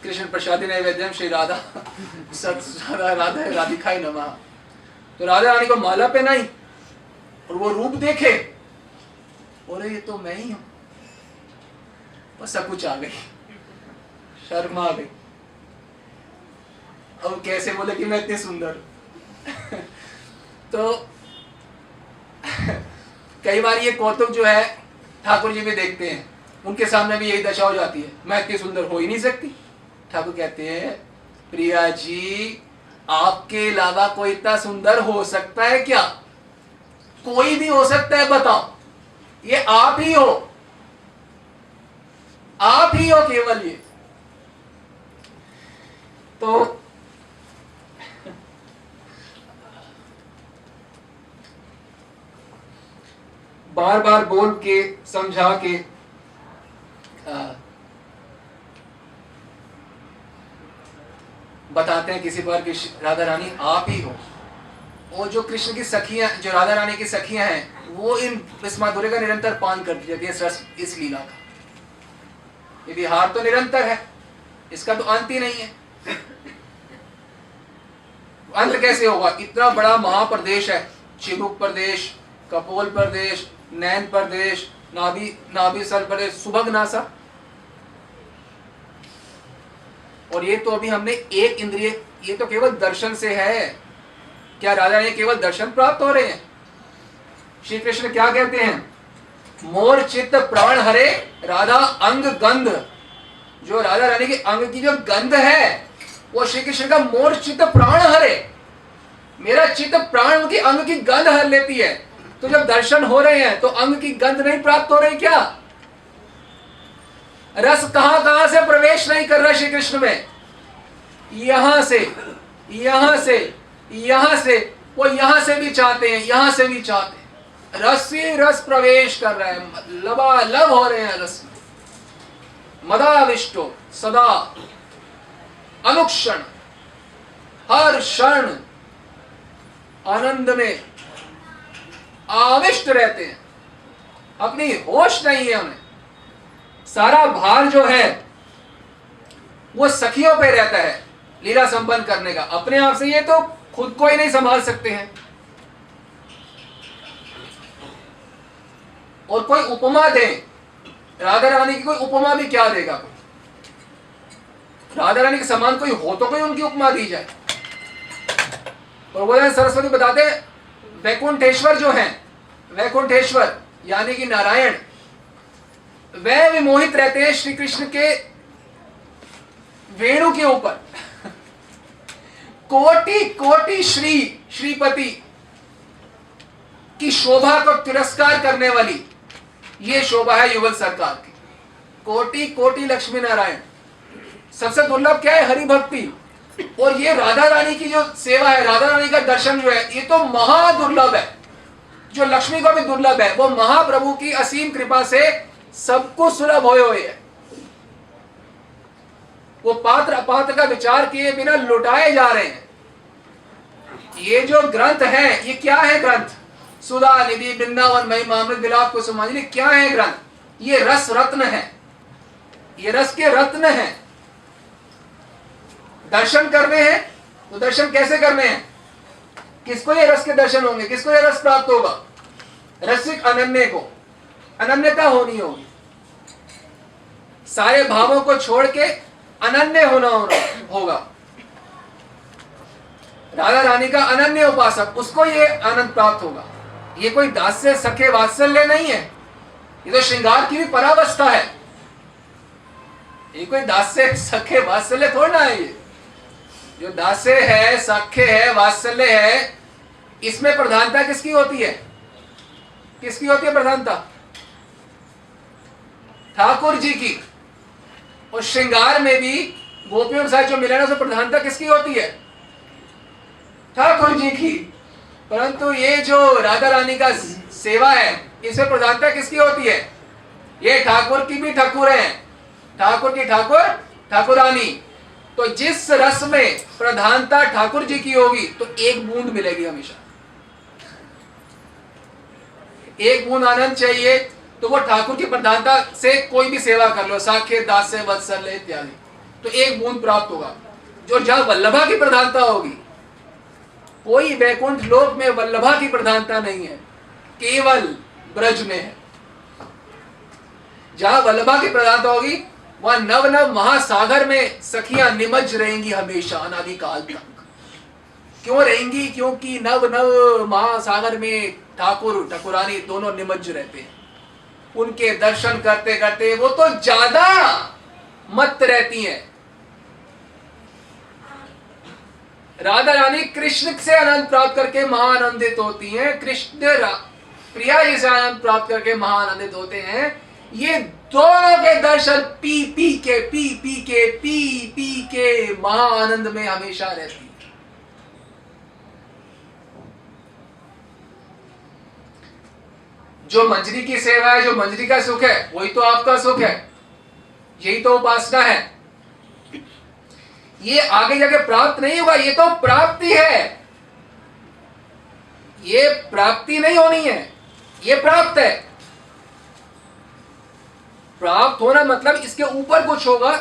कृष्ण प्रसादी नैवेद्यम श्री राधा राधा राधिकाई नमः। तो राधा रानी को माला पहनाई और वो रूप देखे, और ये तो मैं ही हूं। बस कुछ आ गई, शर्म आ गई। अब कैसे बोले कि मैं इतनी सुंदर तो कई बार ये कौतुक जो है ठाकुर जी भी देखते हैं, उनके सामने भी यही दशा हो जाती है, मैं इतनी सुंदर हो ही नहीं सकती। ठाकुर कहते हैं प्रिया जी आपके अलावा कोई इतना सुंदर हो सकता है क्या? कोई भी हो सकता है, बताओ, ये आप ही हो, आप ही हो केवल ये। तो बार बार बोल के समझा के बताते हैं किसी बार कि राधा रानी आप ही हो। और जो कृष्ण की सखियां, जो राधा रानी की सखियां हैं, वो इस माधुर्य का निरंतर पान करती रहती है, इस लीला का। ये विहार तो निरंतर है, इसका तो अंत ही नहीं है। अंत कैसे होगा? इतना बड़ा महाप्रदेश है, चिबुक प्रदेश, कपोल प्रदेश, नैन प्रदेश, नाभिसल प्रदेश, सुभग नासा। और ये तो अभी हमने एक इंद्रिय, ये तो केवल दर्शन से है। क्या राधा रानी केवल दर्शन प्राप्त हो रहे हैं? श्री कृष्ण क्या कहते हैं? मोर चित्त प्राण हरे राधा अंग गंध। जो राधा रानी के अंग की जो गंध है, वो श्री कृष्ण का मोर चित्त प्राण हरे। मेरा चित्त प्राण उनकी अंग की गंध हर लेती है। तो जब दर्शन हो रहे हैं तो अंग की गंध नहीं प्राप्त हो रही क्या? रस कहां कहां से प्रवेश नहीं कर रहा श्री कृष्ण में? यहां से, यहां से, यहां से, वो यहां से भी चाहते हैं, यहां से भी चाहते हैं। रस से रस प्रवेश कर रहे हैं, लबालब हो रहे हैं रस में। मदाविष्टो सदा अनुक्षण, हर क्षण आनंद में आविष्ट रहते हैं। अपनी होश नहीं है उन्हें। सारा भार जो है वो सखियों पे रहता है लीला संपन्न करने का। अपने आप से ये तो खुद को ही नहीं संभाल सकते हैं। और कोई उपमा दे, राधा रानी की कोई उपमा भी क्या देगा? राधा रानी के समान कोई हो तो कोई उनकी उपमा दी जाए। और वो सरस्वती बताते हैं वैकुंठेश्वर जो है, वैकुंठेश्वर यानी कि नारायण, वह विमोहित रहते हैं श्री कृष्ण के वेणु के ऊपर। कोटि कोटि श्रीपति की शोभा को तिरस्कार करने वाली ये शोभा है युगल सरकार की। कोटि कोटि लक्ष्मी नारायण, सबसे दुर्लभ क्या है? हरि भक्ति। और ये राधा रानी की जो सेवा है, राधा रानी का दर्शन जो है, ये तो महादुर्लभ है। जो लक्ष्मी को भी दुर्लभ है, वो महाप्रभु की असीम कृपा से सबको सुलभ होए हुए है। वो पात्र अपात्र का विचार किए बिना लुटाए जा रहे हैं। ये जो ग्रंथ है, ये क्या है ग्रंथ? सुधा निधि वृंदावन महिमा अमृत विलाप को समझने क्या है ग्रंथ? ये रस रत्न है, ये रस के रत्न है। दर्शन करने हैं तो दर्शन कैसे करने हैं? किसको ये रस के दर्शन होंगे? किसको ये रस प्राप्त होगा? रसिक अनन्य को अनन्यता होनी होगी। सारे भावों को छोड़ के अनन्य होना होगा। राधा रानी का अनन्य उपासक, उसको ये आनंद प्राप्त होगा। ये कोई दास्य सखे वात्सल्य नहीं है, ये तो श्रृंगार की भी परावस्था है। ये कोई दास्य सखे वात्सल्य थोड़ा है। ये जो दास्य है, सखे है, वात्सल्य है, इसमें प्रधानता किसकी होती है? किसकी होती है प्रधानता? ठाकुर जी की। और श्रृंगार में भी गोपियों के साथ जो मिलन है, उसमें प्रधानता किसकी होती है? ठाकुर जी की। परंतु ये जो राधा रानी का सेवा है, इसमें प्रधानता किसकी होती है? ये ठाकुर की भी ठाकुर है, ठाकुर की ठाकुर ठाकुरानी। तो जिस रस में प्रधानता ठाकुर जी की होगी, तो एक बूंद मिलेगी हमेशा। एक बूंद आनंद चाहिए तो वो ठाकुर की प्रधानता से कोई भी सेवा कर लो, साखे दास्य वत्सल्य इत्यादि, तो एक बूंद प्राप्त होगा। जो जहां वल्लभा की प्रधानता होगी, कोई वैकुंठ लोक में वल्लभा की प्रधानता नहीं है, केवल ब्रज में है। जहां वल्लभा की प्रधानता होगी, वहां नव नव महासागर में सखियां निमज्ज रहेंगी हमेशा अनादिकाल तक। क्यों रहेंगी? क्योंकि नव नव महासागर में ठाकुर ठाकुरानी दोनों निमज्ज रहते हैं। उनके दर्शन करते करते वो तो ज्यादा मत रहती हैं। राधा रानी कृष्ण से आनंद प्राप्त करके महाआनंदित होती हैं, कृष्ण प्रिया जी से आनंद प्राप्त करके महाआनंदित होते हैं। ये दोनों के दर्शन पी पी के महाआनंद में हमेशा रहती है। जो मंजरी की सेवा है, जो मंजरी का सुख है, वही तो आपका सुख है। यही तो उपासना है। ये आगे जाके प्राप्त नहीं होगा, ये तो प्राप्ति है। ये प्राप्ति नहीं होनी है, ये प्राप्त है। प्राप्त होना मतलब इसके ऊपर कुछ होगा।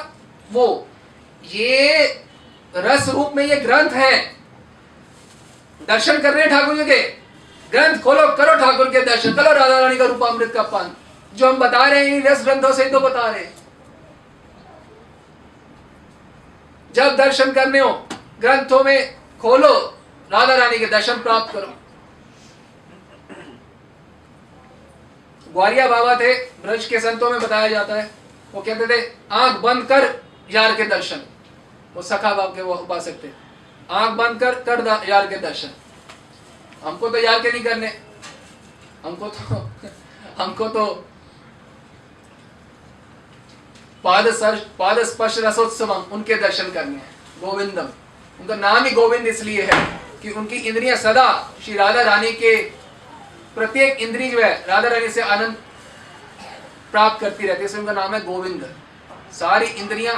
वो ये रस रूप में ये ग्रंथ है। दर्शन कर रहे हैं ठाकुर जी के, ग्रंथ खोलो, करो ठाकुर के दर्शन, करो राधा रानी का रूपामृत का पान। जो हम बता रहे हैं रस ग्रंथों से तो बता रहे हैं। जब दर्शन करने हो, ग्रंथों में खोलो, राधा रानी के दर्शन प्राप्त करो। ग्वारिया बाबा थे, ब्रज के संतों में बताया जाता है, वो कहते थे आंख बंद कर यार के दर्शन। वो सखा बाबा के वो उपासक थे। आंख बंद कर यार के दर्शन। हमको तो यार के नहीं करने, हमको तो पाद स्पर्श रसोत्सवम, उनके दर्शन करने हैं। गोविंदम, उनका नाम ही गोविंद इसलिए है कि उनकी इंद्रियां सदा श्री राधा रानी के, प्रत्येक इंद्री जो है राधा रानी से आनंद प्राप्त करती रहती है, इसलिए उनका नाम है गोविंद। सारी इंद्रियां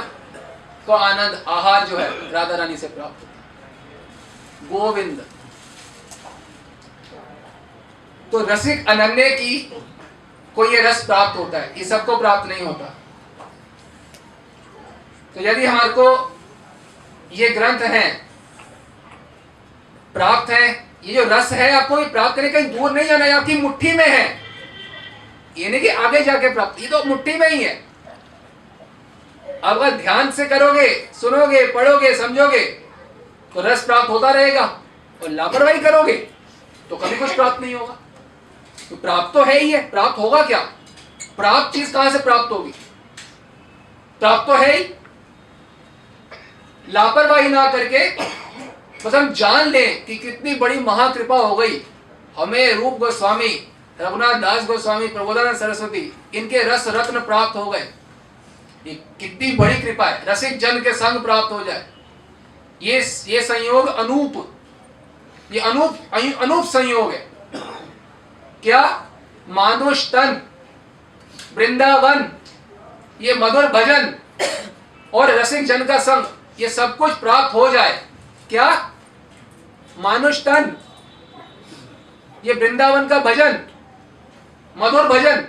को आनंद, आहार जो है राधा रानी से प्राप्त होता है, गोविंद। तो रसिक अनन्य की को ये रस प्राप्त होता है, ये सबको प्राप्त नहीं होता। तो यदि हमारे को ये ग्रंथ हैं प्राप्त है, ये जो रस है आपको ये प्राप्त करने कहीं दूर नहीं जाना है, आपकी मुट्ठी में है। ये नहीं कि आगे जाके प्राप्त, ये तो मुट्ठी में ही है। अगर ध्यान से करोगे, सुनोगे, पढ़ोगे, समझोगे तो रस प्राप्त होता रहेगा, और लापरवाही करोगे तो कभी कुछ प्राप्त नहीं होगा। तो प्राप्त तो है ही है, प्राप्त होगा क्या? प्राप्त चीज कहां से प्राप्त होगी? प्राप्त तो है ही। लापरवाही ना करके बस हम जान लें कि कितनी बड़ी महाकृपा हो गई हमें। रूप गोस्वामी, रघुनाथ दास गोस्वामी, प्रबोधानंद सरस्वती, इनके रस रत्न प्राप्त हो गए। ये कितनी बड़ी कृपा है। रसिक जन के संग प्राप्त हो जाए, ये संयोग अनूप, ये अनूप संयोग है। क्या? मानुष तन, वृंदावन, ये मधुर भजन और रसिक जन का संग, ये सब कुछ प्राप्त हो जाए। क्या? मानुष तन, ये वृंदावन का भजन, मधुर भजन,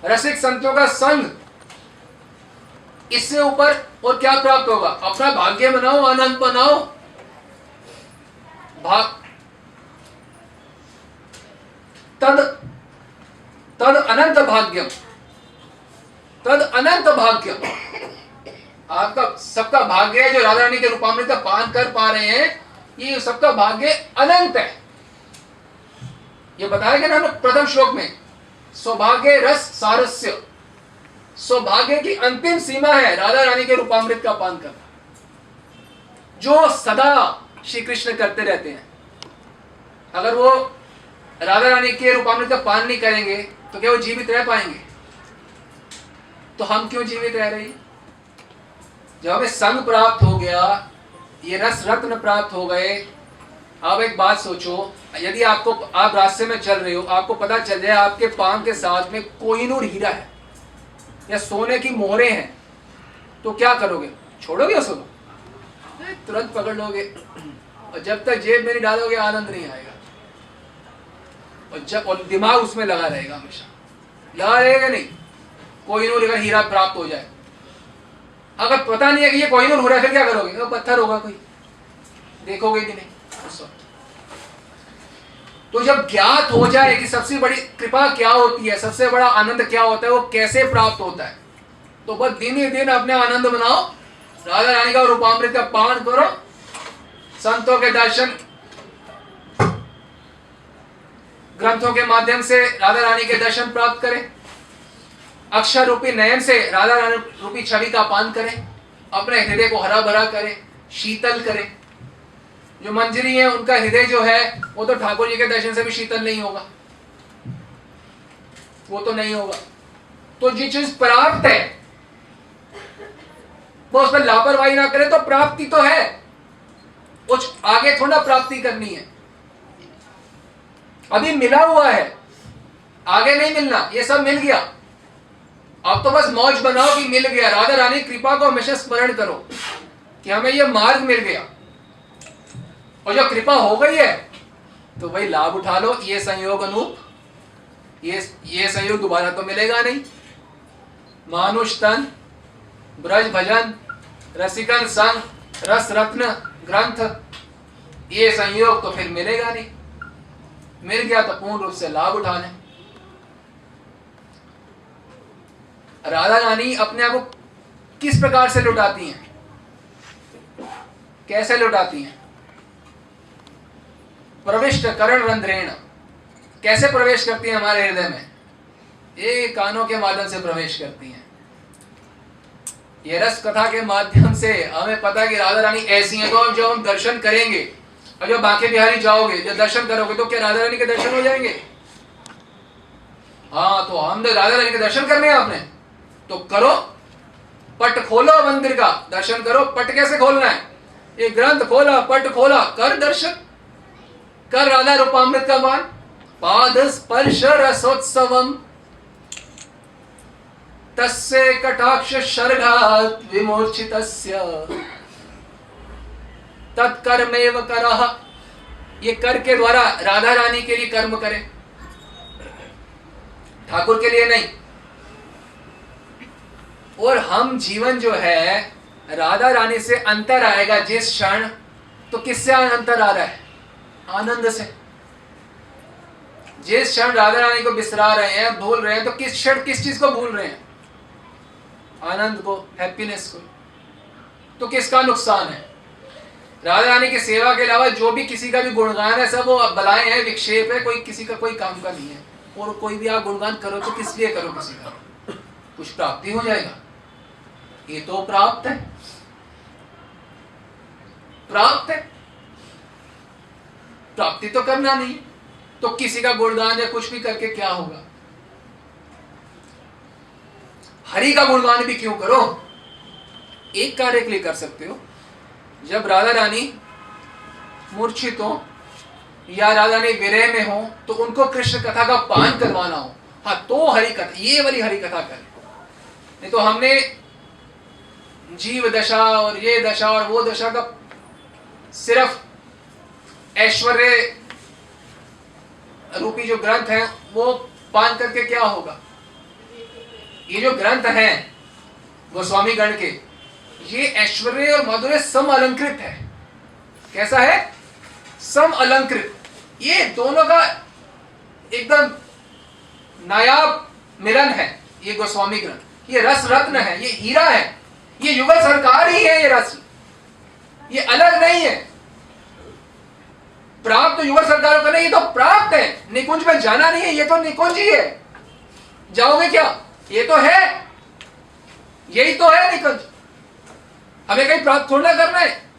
रसिक संतों का संग, इससे ऊपर और क्या प्राप्त होगा? अपना भाग्य बनाओ, आनंद बनाओ। तद अनंत भाग्यम, तद अनंत भाग्यम। आपका सबका भाग्य है जो राधा रानी के रूपामृत का पान कर पा रहे हैं, ये सबका भाग्य अनंत है। ये बताया गया ना हमने प्रथम श्लोक में, सौभाग्य रस सारस्य। सौभाग्य की अंतिम सीमा है राधा रानी के रूपामृत का पान करना, जो सदा श्री कृष्ण करते रहते हैं। अगर वो राधा रानी के रूपामृत का पान नहीं करेंगे तो क्या वो जीवित रह पाएंगे? तो हम क्यों जीवित रह रहे हैं? जब हमें संग प्राप्त हो गया, ये रस रत्न प्राप्त हो गए। अब एक बात सोचो, यदि आप रास्ते में चल रहे हो, आपको पता चल जाए आपके पांव के साथ में कोहिनूर हीरा है या सोने की मोहरें हैं, तो क्या करोगे? छोड़ोगे उसको? तुरंत पकड़ लोगे, और जब तक जेब में नहीं डालोगे आनंद नहीं आएगा। और दिमाग उसमें लगा रहेगा, हमेशा लगा रहेगा। नहीं, कोहिनूर अगर हीरा प्राप्त हो जाए, अगर पता नहीं है कि ये कोहिनूर हो रहा है, फिर क्या करोगे? वो पत्थर होगा कोई, देखोगे कि नहीं? तो जब ज्ञात हो जाए कि सबसे बड़ी कृपा क्या होती है, सबसे बड़ा आनंद क्या होता है, वो कैसे प्राप्त होता है, तो बस दिन ही दिन अपने आनंद बनाओ, राधा रानी का रूपामृत का पान करो, संतों के दर्शन, ग्रंथों के माध्यम से राधा रानी के दर्शन प्राप्त करें, अक्षर रूपी नयन से राधा रानी रूपी छवि का पान करें, अपने हृदय को हरा भरा करें, शीतल करें। जो मंजरी है उनका हृदय जो है वो तो ठाकुर जी के दर्शन से भी शीतल नहीं होगा, वो तो नहीं होगा। तो जो चीज प्राप्त है वो उसमें लापरवाही ना करे, तो प्राप्ति तो है, कुछ आगे थोड़ा प्राप्ति करनी है। अभी मिला हुआ है, आगे नहीं मिलना, ये सब मिल गया। अब तो बस मौज बनाओ कि मिल गया। राधा रानी कृपा को हमेशा स्मरण करो कि हमें यह मार्ग मिल गया, और जब कृपा हो गई है तो भाई लाभ उठा लो। ये संयोग अनूप, ये संयोग दोबारा तो मिलेगा नहीं। मानुष तन, ब्रज भजन, रसिकन संग, रस रत्न ग्रंथ, ये संयोग तो फिर मिलेगा नहीं। मिल गया तो पूर्ण रूप से लाभ उठाने। राधा रानी अपने आप को किस प्रकार से लुटाती हैं, कैसे लुटाती हैं? प्रविष्ट करण रंध्रेण, कैसे प्रवेश करती हैं हमारे हृदय में? ये कानों के माध्यम से प्रवेश करती हैं। ये रस कथा के माध्यम से हमें पता है कि राधा रानी ऐसी हैं। तो जब हम दर्शन करेंगे और जब बांके बिहारी जाओगे, जब दर्शन करोगे, तो क्या राधा रानी के दर्शन हो जाएंगे? हाँ, तो हम राधा रानी के दर्शन करने हैं आपने, तो करो, पट खोलो, मंदिर का दर्शन करो। पट कैसे खोलना है? ये ग्रंथ खोला, पट खोला, कर दर्शन, कर राधा रूपामृत का पान। पाद स्पर्श रसोत्सवम तस्य कटाक्ष शर्घात् विमोचितस्य तत्कर्मेव करः। ये कर के द्वारा राधा रानी के लिए कर्म करें, ठाकुर के लिए नहीं। और हम जीवन जो है राधा रानी से अंतर आएगा जिस क्षण, तो किससे अंतर आ रहा है? आनंद से। जिस क्षण राधा रानी को बिसरा रहे हैं, भूल रहे हैं, तो किस क्षण किस चीज को भूल रहे हैं? आनंद को, हैप्पीनेस को। तो किसका नुकसान है? राधा रानी की सेवा के अलावा जो भी किसी का भी गुणगान है सब वो बलाएं हैं, विक्षेप है, कोई किसी का कोई काम का नहीं है। और कोई भी आप गुणगान करो तो किस लिए करो, किसी का कुछ प्राप्ति हो जाएगा, ये तो प्राप्त है, प्राप्त है, प्राप्ति तो करना नहीं, तो किसी का गुणगान या कुछ भी करके क्या होगा। हरि का गुणगान भी क्यों करो, एक कार्य के लिए कर सकते हो, जब राधा रानी मूर्छित हो या राधा रानी विरह में हो तो उनको कृष्ण कथा का पान करवाना हो, हाँ तो हरि कथा, ये वाली हरि कथा करें। नहीं तो हमने जीव दशा और ये दशा और वो दशा का सिर्फ ऐश्वर्य रूपी जो ग्रंथ है वो पान करके क्या होगा। ये जो ग्रंथ हैं गोस्वामी गण के, ये ऐश्वर्य और माधुर्य सम अलंकृत है। कैसा है, सम अलंकृत। ये दोनों का एकदम नायाब मिलन है। ये गोस्वामी ग्रंथ, ये रस रत्न है, ये हीरा है, ये युगल सरकार ही है। ये रस, ये अलग नहीं है। प्राप्त तो युगल सरकारों का नहीं, ये तो प्राप्त है। निकुंज में जाना नहीं है, ये तो निकुंज ही है। जाओगे क्या, ये तो है, यही तो है निकुंज। हमें कहीं प्राप्त थोड़ा करना है।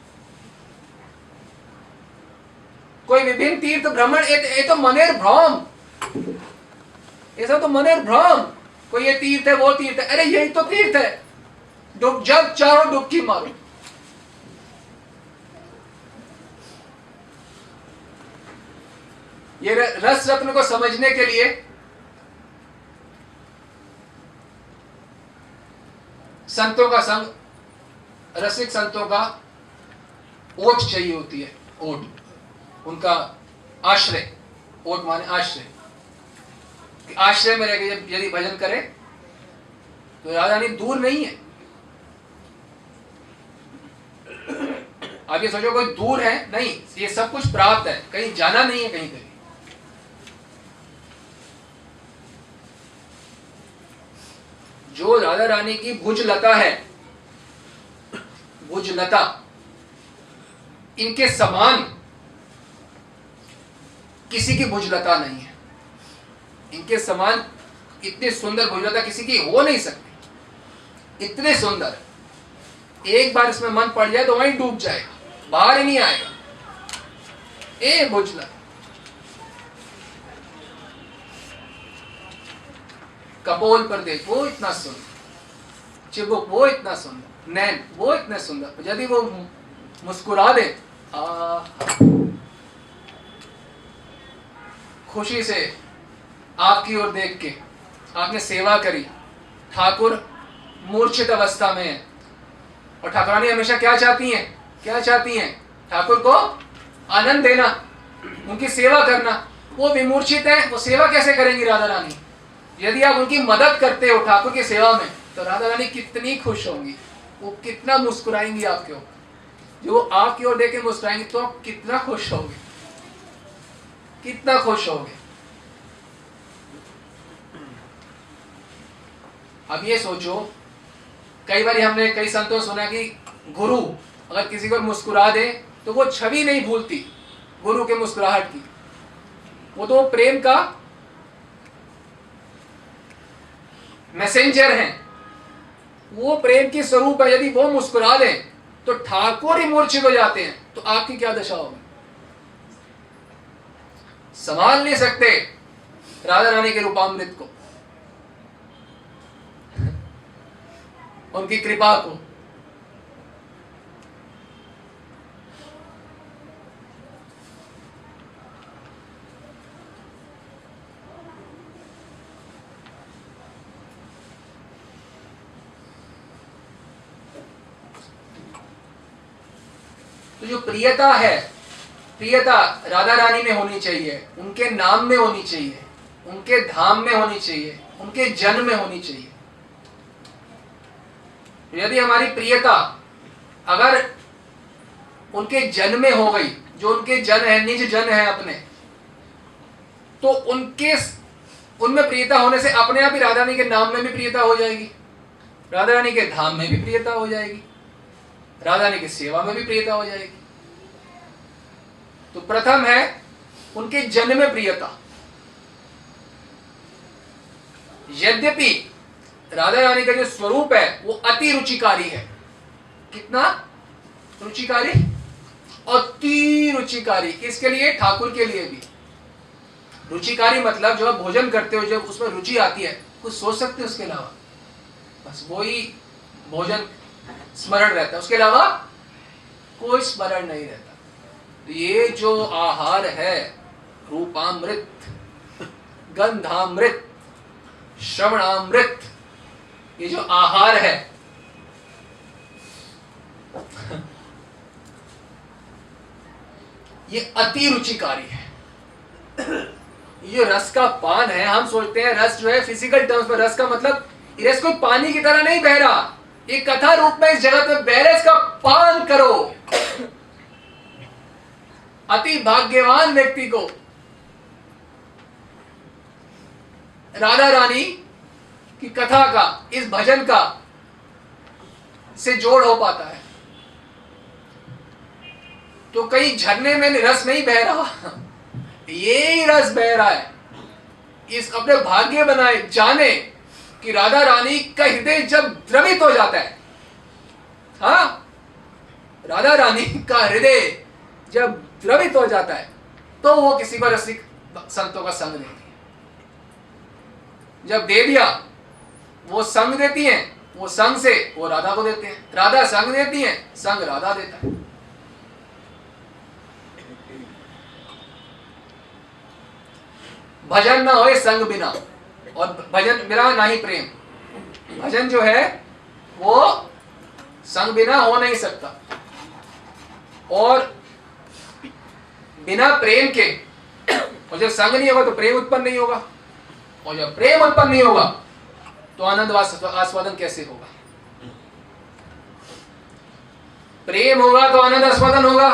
कोई विभिन्न तीर्थ भ्रमण, ये तो मनेर भ्रम, ऐसा तो मनेर भ्रम। कोई ये तीर्थ है वो तीर्थ है, अरे यही तो तीर्थ है। जब चाहो डुबकी मारो। ये रस रत्न को समझने के लिए संतों का संग, रसिक संतों का ओट चाहिए होती है, ओट, उनका आश्रय। ओट माने आश्रय, कि आश्रय में रहकर यदि भजन करे तो राधा रानी दूर नहीं है। आप ये सोचो कोई दूर है, नहीं, ये सब कुछ प्राप्त है, कहीं जाना नहीं है कहीं कहीं। जो राधा रानी की भुजलता है, भुजलता, इनके समान किसी की भुजलता नहीं है। इनके समान इतनी सुंदर भुजलता किसी की हो नहीं सकती। इतने सुंदर, एक बार इसमें मन पड़ जाए तो वहीं डूब जाएगा, बाहर ही नहीं आएगा। ए भुजलता, कपोल पर देख, वो इतना सुंदर, चिबुक वो इतना सुंदर, नैन वो इतने सुंदर, यदि वो मुस्कुरा दे, खुशी से आपकी ओर देख के, आपने सेवा करी, ठाकुर मूर्छित अवस्था में है, और ठाकुरानी हमेशा क्या चाहती हैं, क्या चाहती हैं, ठाकुर को आनंद देना, उनकी सेवा करना। वो विमूर्छित है, वो सेवा कैसे करेंगी राधा रानी। यदि आप उनकी मदद करते हो ठाकुर की सेवा में, तो राधा रानी कितनी खुश होंगी, वो कितना मुस्कुराएंगी आपके ऊपर। जो आपकी ओर देख के मुस्कुराएंगी तो आप कितना खुश होगे, कितना खुश होगे। अब ये सोचो, कई बार हमने कई संतों सुना कि गुरु अगर किसी को मुस्कुरा दे तो वो छवि नहीं भूलती गुरु के मुस्कुराहट की। वो तो प्रेम का मैसेंजर है, वो प्रेम की स्वरूप है। यदि वो मुस्कुरा दे तो ठाकुर ही मूर्छित हो जाते हैं, तो आपकी क्या दशा होगी। संभाल नहीं सकते राधा रानी के रूपामृत को, उनकी कृपा को। तो जो प्रियता है, प्रियता राधा रानी में होनी चाहिए, उनके नाम में होनी चाहिए, उनके धाम में होनी चाहिए, उनके जन में होनी चाहिए। यदि हमारी प्रियता अगर उनके जन में हो गई, जो उनके जन है, निज जन है अपने, तो उनमें प्रियता होने से अपने आप ही राधा रानी के नाम में भी प्रियता हो जाएगी, राधा रानी के धाम में भी प्रियता हो जाएगी, राधा रानी की सेवा में भी प्रियता हो जाएगी। तो प्रथम है उनके जन्म प्रियता। यद्यपि राधा रानी का जो स्वरूप है वो अति रुचिकारी है। कितना रुचिकारी? अति रुचिकारी। किसके लिए? ठाकुर के लिए भी। रुचिकारी मतलब जो आप भोजन करते हो, जब उसमें रुचि आती है, कुछ सोच सकते हो उसके अलावा? बस वही भोजन स्मरण रहता है, उसके अलावा कोई स्मरण नहीं रहता। तो ये जो आहार है, रूपामृत, गंधामृत, श्रवणामृत, ये जो आहार है, ये अति रुचिकारी है। ये रस का पान है। हम सोचते हैं रस जो है फिजिकल टर्म्स में, रस का मतलब ये रस कोई पानी की तरह नहीं बह रहा, ये कथा रूप में इस जगत में बह रहा है, इसका पान करो। अति भाग्यवान व्यक्ति को राधा रानी की कथा का, इस भजन का से जोड़ हो पाता है। तो कहीं झरने में रस नहीं बह रहा, ये ही रस बह रहा है। इस अपने भाग्य बनाए जाने कि राधा रानी का हृदय जब द्रवित हो जाता है, हाँ, राधा रानी का हृदय जब द्रवित हो जाता है तो वो किसी को रसिक संतों का संग देती है। जब दे दिया, वो संग देती हैं, वो संग से वो राधा को देते हैं, राधा संग देती हैं, संग राधा देता है। भजन ना होए संग बिना, और भजन बिना ना ही प्रेम। भजन जो है वो संग बिना हो नहीं सकता, और बिना प्रेम के, और जब संग नहीं होगा तो प्रेम उत्पन्न नहीं होगा, और जब प्रेम उत्पन्न नहीं होगा तो आनंद आस्वादन कैसे होगा? प्रेम होगा तो आनंद आस्वादन होगा।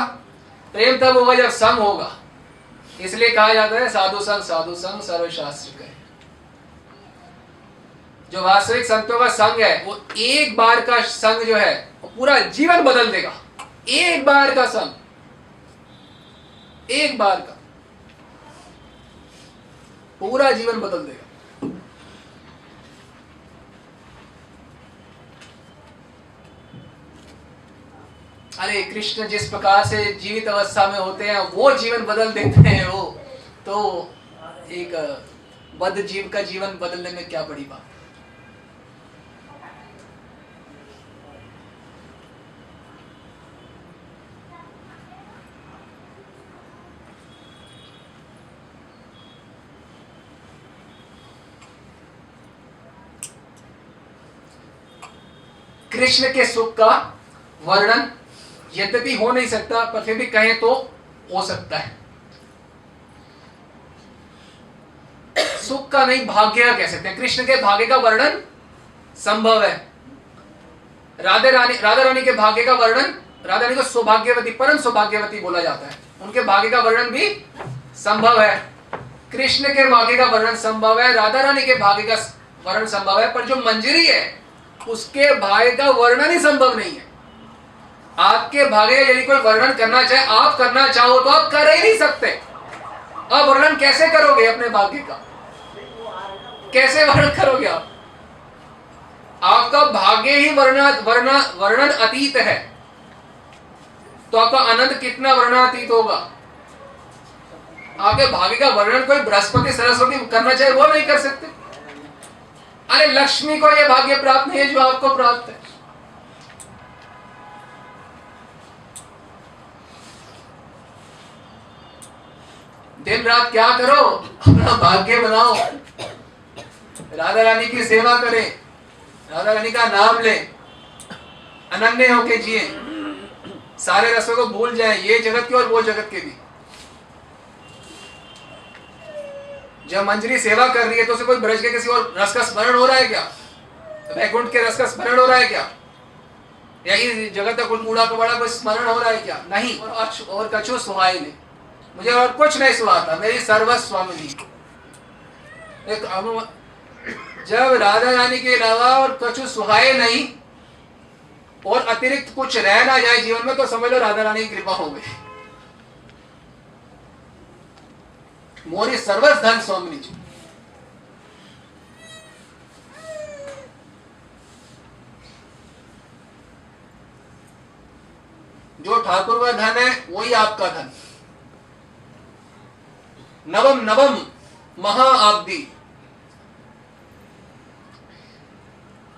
प्रेम तब होगा जब संग होगा। इसलिए कहा जाता है साधु संग सर्वशास्त्र कहे। जो वास्तविक संतों का संग है, वो एक बार का संग जो है वो पूरा जीवन बदल देगा। एक बार का संग, एक बार का पूरा जीवन बदल देगा। अरे कृष्ण जिस प्रकार से जीवित अवस्था में होते हैं वो जीवन बदल देते हैं, वो तो एक बद्ध जीव का जीवन बदलने में क्या बड़ी बात। कृष्ण के सुख का वर्णन यद्यपि हो नहीं सकता, पर फिर भी कहें तो हो सकता है। सुख का नहीं, भाग्य का कह सकते हैं। कृष्ण के भाग्य का वर्णन संभव है। राधा रानी के भाग्य का वर्णन, राधा रानी को सौभाग्यवती, परम सौभाग्यवती बोला जाता है, उनके भाग्य का वर्णन भी संभव है। कृष्ण के भाग्य का वर्णन संभव है, राधा रानी के भाग्य का वर्णन संभव है, पर जो मंजरी है उसके भाग्य का वर्णन ही संभव नहीं है। आपके भाग्य का यदि कोई वर्णन करना चाहे, आप करना चाहो तो आप कर ही नहीं सकते। आप वर्णन कैसे करोगे अपने भाग्य का? कैसे वर्णन करोगे आप? आपका भाग्य ही वर्णन अतीत है, तो आपका आनंद कितना वर्णनातीत होगा। आपके भाग्य का वर्णन कोई बृहस्पति सरस्वती करना चाहे वो नहीं कर सकते। अरे लक्ष्मी को यह भाग्य प्राप्त नहीं है जो आपको प्राप्त है। दिन रात क्या करो, अपना भाग्य बनाओ, राधा रानी की सेवा करें, राधा रानी का नाम लें, अनन्य होके जिए, सारे रसों को भूल जाएं, ये जगत के और वो जगत के भी। जब मंजरी सेवा कर रही है तो उसे कोई ब्रज के किसी और रस का स्मरण हो रहा है क्या? वैकुंठ के रस का स्मरण हो रहा है क्या? यही जगत का कोई कूड़ा कबाड़ा कोई स्मरण हो रहा है क्या? नहीं। और कछु सुहाई नहीं, मुझे और कुछ नहीं सुहाता, मेरी सर्वस्व स्वामी। जब राधा रानी के अलावा और कछु सुहाए नहीं और अतिरिक्त कुछ रह ना जाए जीवन में, तो समझ लो राधा रानी की कृपा हो गई। मोरे सर्वस धन स्वामिनी जी। जो ठाकुर का धन है वही आपका धन। नवम नवम महाआब्दी,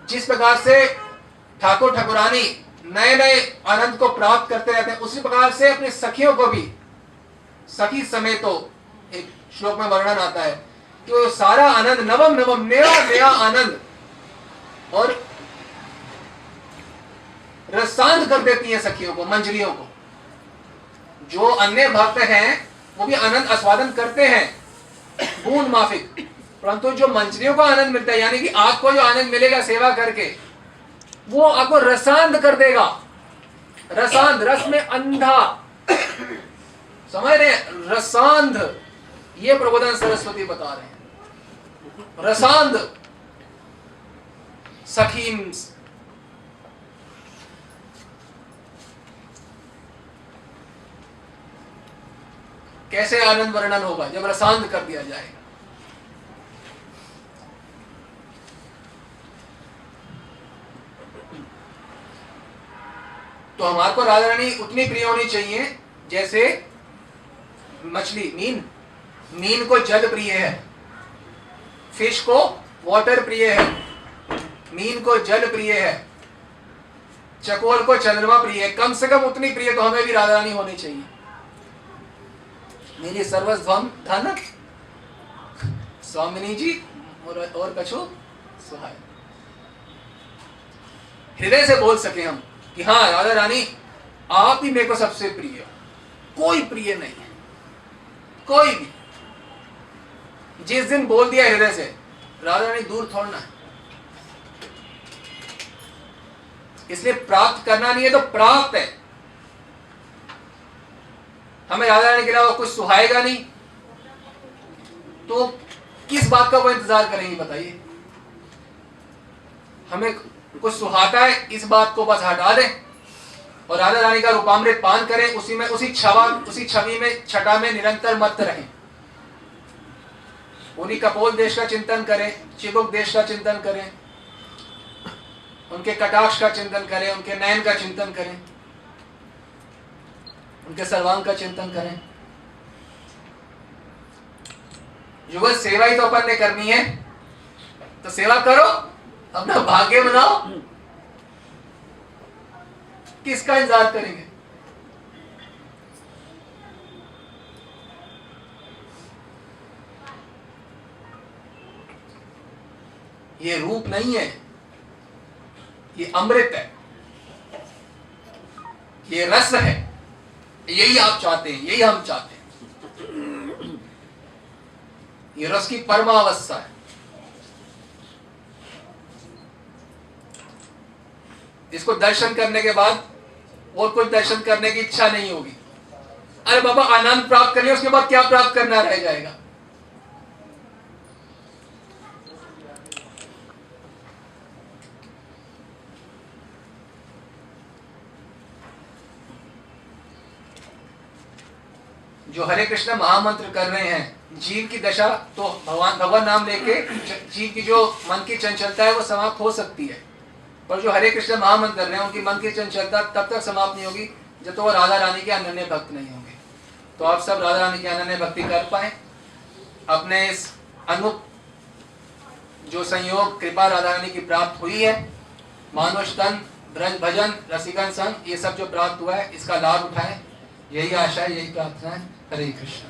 जिस प्रकार से ठाकुर ठाकुरानी नए नए आनंद को प्राप्त करते रहते हैं, उसी प्रकार से अपनी सखियों को भी, सखी समेत तो एक श्लोक में वर्णन आता है कि वो सारा आनंद, नवम नवम, नया नया आनंद और रसांध कर देती है सखियों को, मंजरियों को। जो अन्य भक्त हैं वो भी आनंद आस्वादन करते हैं बूंद माफिक, परंतु जो मंजरियों को आनंद मिलता है, यानी कि आपको जो आनंद मिलेगा सेवा करके, वो आपको रसांध कर देगा। रसांध, रस में अंधा, समझ रहे हैं? रसांध, ये प्रबोधन सरस्वती बता रहे हैं। रसांध सखीम। कैसे आनंद वर्णन होगा? जब रसांध कर दिया जाएगा। तो हमारे को राधा रानी उतनी प्रिय होनी चाहिए जैसे मछली, मीन को जल प्रिय है, फिश को वाटर प्रिय है, मीन को जल प्रिय है, चकोर को चंद्रमा प्रिय है। कम से कम उतनी प्रिय तो हमें भी राधा रानी होनी चाहिए। मेरी सर्वस्वम धन स्वामिनी जी और कछु सुहाय। हृदय से बोल सके हम कि हाँ राधा रानी आप ही मेरे को सबसे प्रिय हो, कोई प्रिय नहीं है, कोई भी। जिस दिन बोल दिया हृदय से, राधा रानी दूर थोड़ना है। इसलिए प्राप्त करना नहीं है तो प्राप्त है। हमें राधा रानी के अलावा कुछ सुहाएगा नहीं तो किस बात का वो इंतजार करेंगे बताइए? हमें कुछ सुहाता है, इस बात को बस हटा दें और राधा रानी का रूपामृत पान करें, उसी में, उसी छवि में, छटा में निरंतर मत रहें। उन्हीं कपोल देश का चिंतन करें, चिबुक देश का चिंतन करें, उनके कटाक्ष का चिंतन करें, उनके नयन का चिंतन करें, उनके सर्वांग का चिंतन करें। युगल सेवा ही तो अपन ने करनी है, तो सेवा करो, अपना भाग्य बनाओ। किसका इंतजार करेंगे? ये रूप नहीं है, ये अमृत है, ये रस है। यही आप चाहते हैं, यही हम चाहते हैं। ये रस की परमावस्था है। इसको दर्शन करने के बाद और कुछ दर्शन करने की इच्छा नहीं होगी। अरे बाबा आनंद प्राप्त करिए, उसके बाद क्या प्राप्त करना रह जाएगा? जो हरे कृष्ण महामंत्र कर रहे हैं, जीव की दशा तो भगवान नाम लेके जीव की जो मन की चंचलता है वो समाप्त हो सकती है, पर जो हरे कृष्ण महामंत्र कर रहे हैं उनकी मन की चंचलता तब तक समाप्त नहीं होगी जब तो वो राधा रानी के अनन्य भक्त नहीं होंगे। तो आप सब राधा रानी की अनन्य भक्ति कर पाए, अपने इस अनूप जो संयोग कृपा राधा रानी की प्राप्त हुई है, मानुष तन, ब्रज भजन, रसिकन संग, ये सब जो प्राप्त हुआ है इसका लाभ उठाएं। यही आशा है, यही प्रार्थना है। हरे कृष्ण।